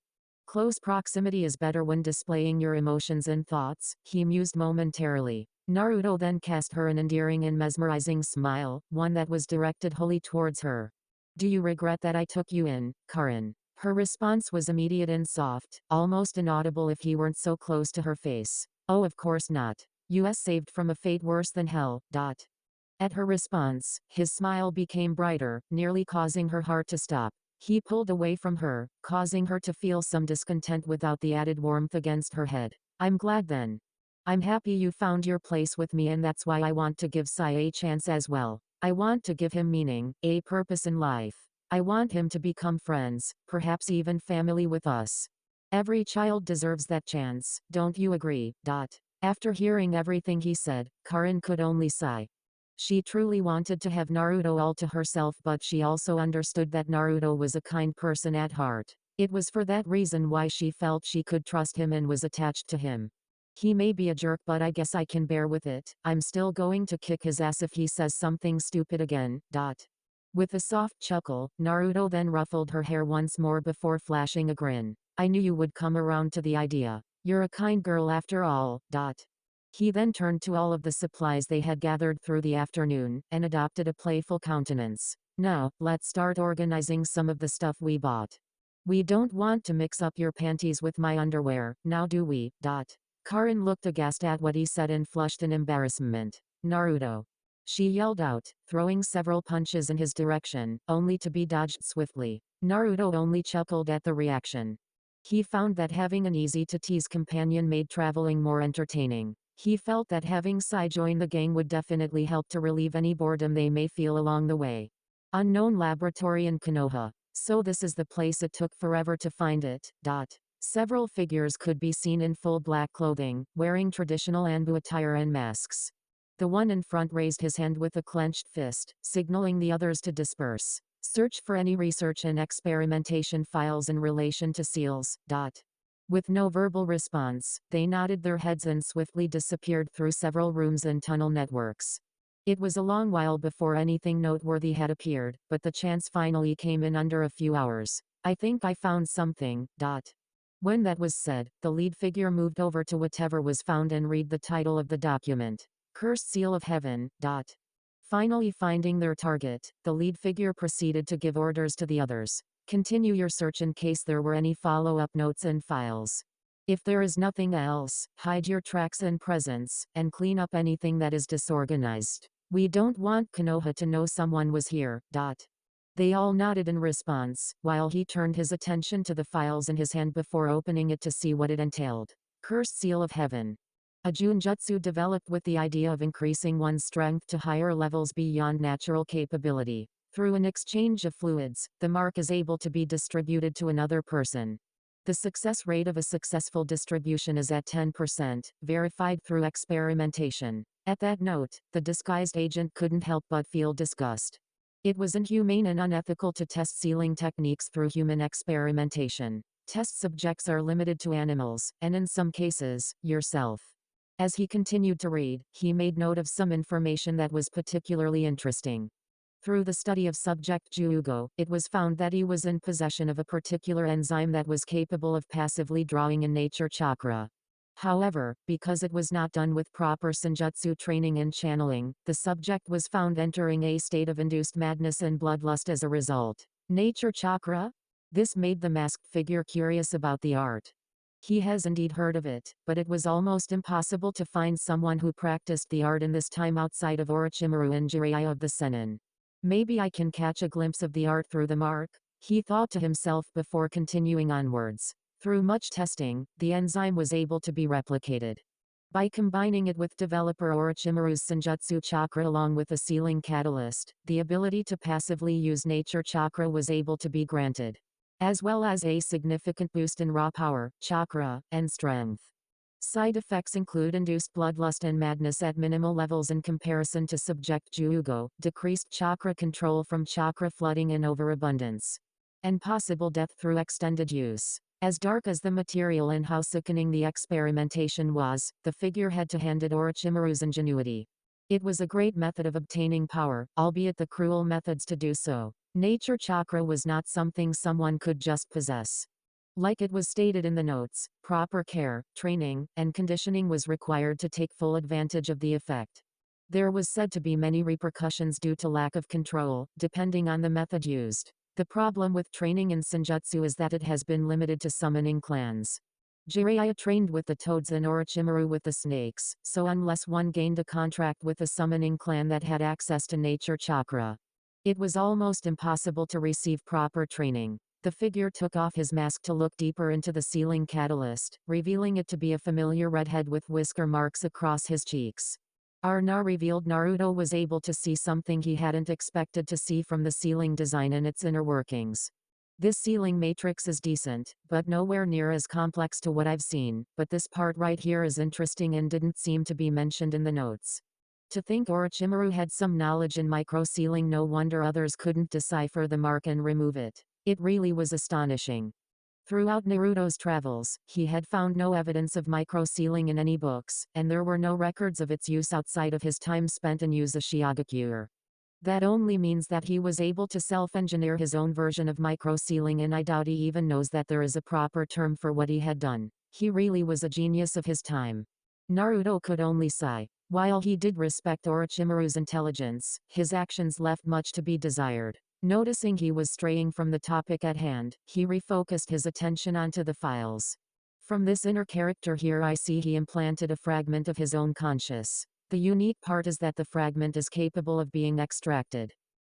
Close proximity is better when displaying your emotions and thoughts, he mused momentarily. Naruto then cast her an endearing and mesmerizing smile, one that was directed wholly towards her. Do you regret that I took you in, Karin? Her response was immediate and soft, almost inaudible if he weren't so close to her face. Oh, of course not. US saved from a fate worse than hell. At her response, his smile became brighter, nearly causing her heart to stop. He pulled away from her, causing her to feel some discontent without the added warmth against her head. I'm glad then. I'm happy you found your place with me, and that's why I want to give Sai a chance as well. I want to give him meaning, a purpose in life. I want him to become friends, perhaps even family with us. Every child deserves that chance, don't you agree? After hearing everything he said, Karin could only sigh. She truly wanted to have Naruto all to herself, but she also understood that Naruto was a kind person at heart. It was for that reason why she felt she could trust him and was attached to him. He may be a jerk, but I guess I can bear with it. I'm still going to kick his ass if he says something stupid again. With a soft chuckle, Naruto then ruffled her hair once more before flashing a grin. I knew you would come around to the idea. You're a kind girl after all. He then turned to all of the supplies they had gathered through the afternoon, and adopted a playful countenance. Now, let's start organizing some of the stuff we bought. We don't want to mix up your panties with my underwear, now do we? Karin looked aghast at what he said and flushed in embarrassment. Naruto. She yelled out, throwing several punches in his direction, only to be dodged swiftly. Naruto only chuckled at the reaction. He found that having an easy-to-tease companion made traveling more entertaining. He felt that having Sai join the gang would definitely help to relieve any boredom they may feel along the way. Unknown laboratory in Konoha. So this is the place it took forever to find it. Several figures could be seen in full black clothing, wearing traditional Anbu attire and masks. The one in front raised his hand with a clenched fist, signaling the others to disperse. Search for any research and experimentation files in relation to seals. With no verbal response, they nodded their heads and swiftly disappeared through several rooms and tunnel networks. It was a long while before anything noteworthy had appeared, but the chance finally came in under a few hours. I think I found something. When that was said, the lead figure moved over to whatever was found and read the title of the document. Cursed Seal of Heaven. Finally finding their target, the lead figure proceeded to give orders to the others. Continue your search in case there were any follow-up notes and files. If there is nothing else, hide your tracks and presence, and clean up anything that is disorganized. We don't want Konoha to know someone was here. They all nodded in response, while he turned his attention to the files in his hand before opening it to see what it entailed. Cursed Seal of Heaven. A Junjutsu developed with the idea of increasing one's strength to higher levels beyond natural capability. Through an exchange of fluids, the mark is able to be distributed to another person. The success rate of a successful distribution is at 10%, verified through experimentation. At that note, the disguised agent couldn't help but feel disgust. It was inhumane and unethical to test sealing techniques through human experimentation. Test subjects are limited to animals, and in some cases, yourself. As he continued to read, he made note of some information that was particularly interesting. Through the study of subject Juugo, it was found that he was in possession of a particular enzyme that was capable of passively drawing in nature chakra. However, because it was not done with proper senjutsu training and channeling, the subject was found entering a state of induced madness and bloodlust as a result. Nature chakra? This made the masked figure curious about the art. He has indeed heard of it, but it was almost impossible to find someone who practiced the art in this time outside of Orochimaru and Jiraiya of the Sennin. Maybe I can catch a glimpse of the art through the mark, he thought to himself before continuing onwards. Through much testing, the enzyme was able to be replicated. By combining it with developer Orochimaru's Senjutsu chakra along with a sealing catalyst, the ability to passively use nature chakra was able to be granted. as well as a significant boost in raw power, chakra, and strength. Side effects include induced bloodlust and madness at minimal levels in comparison to subject Juugo, decreased chakra control from chakra flooding and overabundance, and possible death through extended use. As dark as the material and how sickening the experimentation was, the figurehead handed Orochimaru's ingenuity. It was a great method of obtaining power, albeit the cruel methods to do so. Nature chakra was not something someone could just possess. Like it was stated in the notes, proper care, training, and conditioning was required to take full advantage of the effect. There was said to be many repercussions due to lack of control, depending on the method used. The problem with training in Senjutsu is that it has been limited to summoning clans. Jiraiya trained with the toads and Orochimaru with the snakes, so unless one gained a contract with a summoning clan that had access to nature chakra, it was almost impossible to receive proper training. The figure took off his mask to look deeper into the ceiling catalyst, revealing it to be a familiar redhead with whisker marks across his cheeks. Arna revealed Naruto was able to see something he hadn't expected to see from the ceiling design and its inner workings. This ceiling matrix is decent, but nowhere near as complex to what I've seen, but this part right here is interesting and didn't seem to be mentioned in the notes. To think Orochimaru had some knowledge in micro-sealing, no wonder others couldn't decipher the mark and remove it. It really was astonishing. Throughout Naruto's travels, he had found no evidence of micro-sealing in any books, and there were no records of its use outside of his time spent in Uzashigakure. That only means that he was able to self-engineer his own version of micro-sealing, and I doubt he even knows that there is a proper term for what he had done. He really was a genius of his time. Naruto could only sigh. While he did respect Orochimaru's intelligence, his actions left much to be desired. Noticing he was straying from the topic at hand, he refocused his attention onto the files. From this inner character here I see he implanted a fragment of his own conscious. The unique part is that the fragment is capable of being extracted.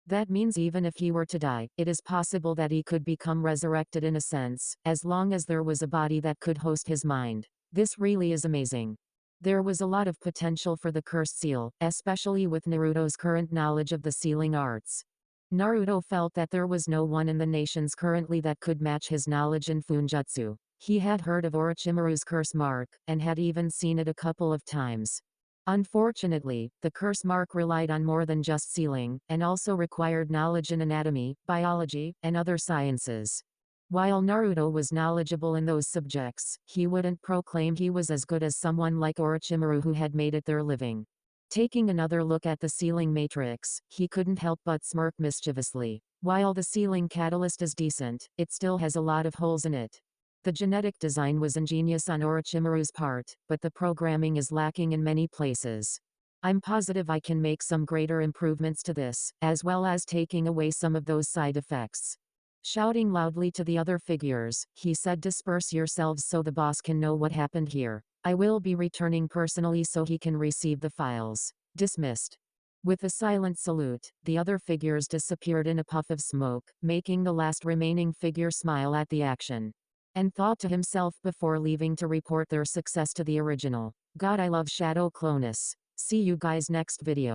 That means even if he were to die, it is possible that he could become resurrected in a sense, as long as there was a body that could host his mind. This really is amazing. There was a lot of potential for the cursed seal, especially with Naruto's current knowledge of the sealing arts. Naruto felt that there was no one in the nations currently that could match his knowledge in Funjutsu. He had heard of Orochimaru's curse mark, and had even seen it a couple of times. Unfortunately, the curse mark relied on more than just sealing, and also required knowledge in anatomy, biology, and other sciences. While Naruto was knowledgeable in those subjects, he wouldn't proclaim he was as good as someone like Orochimaru who had made it their living. Taking another look at the sealing matrix, he couldn't help but smirk mischievously. While the sealing catalyst is decent, it still has a lot of holes in it. The genetic design was ingenious on Orochimaru's part, but the programming is lacking in many places. I'm positive I can make some greater improvements to this, as well as taking away some of those side effects. Shouting loudly to the other figures, he said, "Disperse yourselves so the boss can know what happened here. I will be returning personally so he can receive the files." Dismissed. With a silent salute, the other figures disappeared in a puff of smoke, making the last remaining figure smile at the action. And thought to himself before leaving to report their success to the original, "God, I love Shadow Clonus." See you guys next video.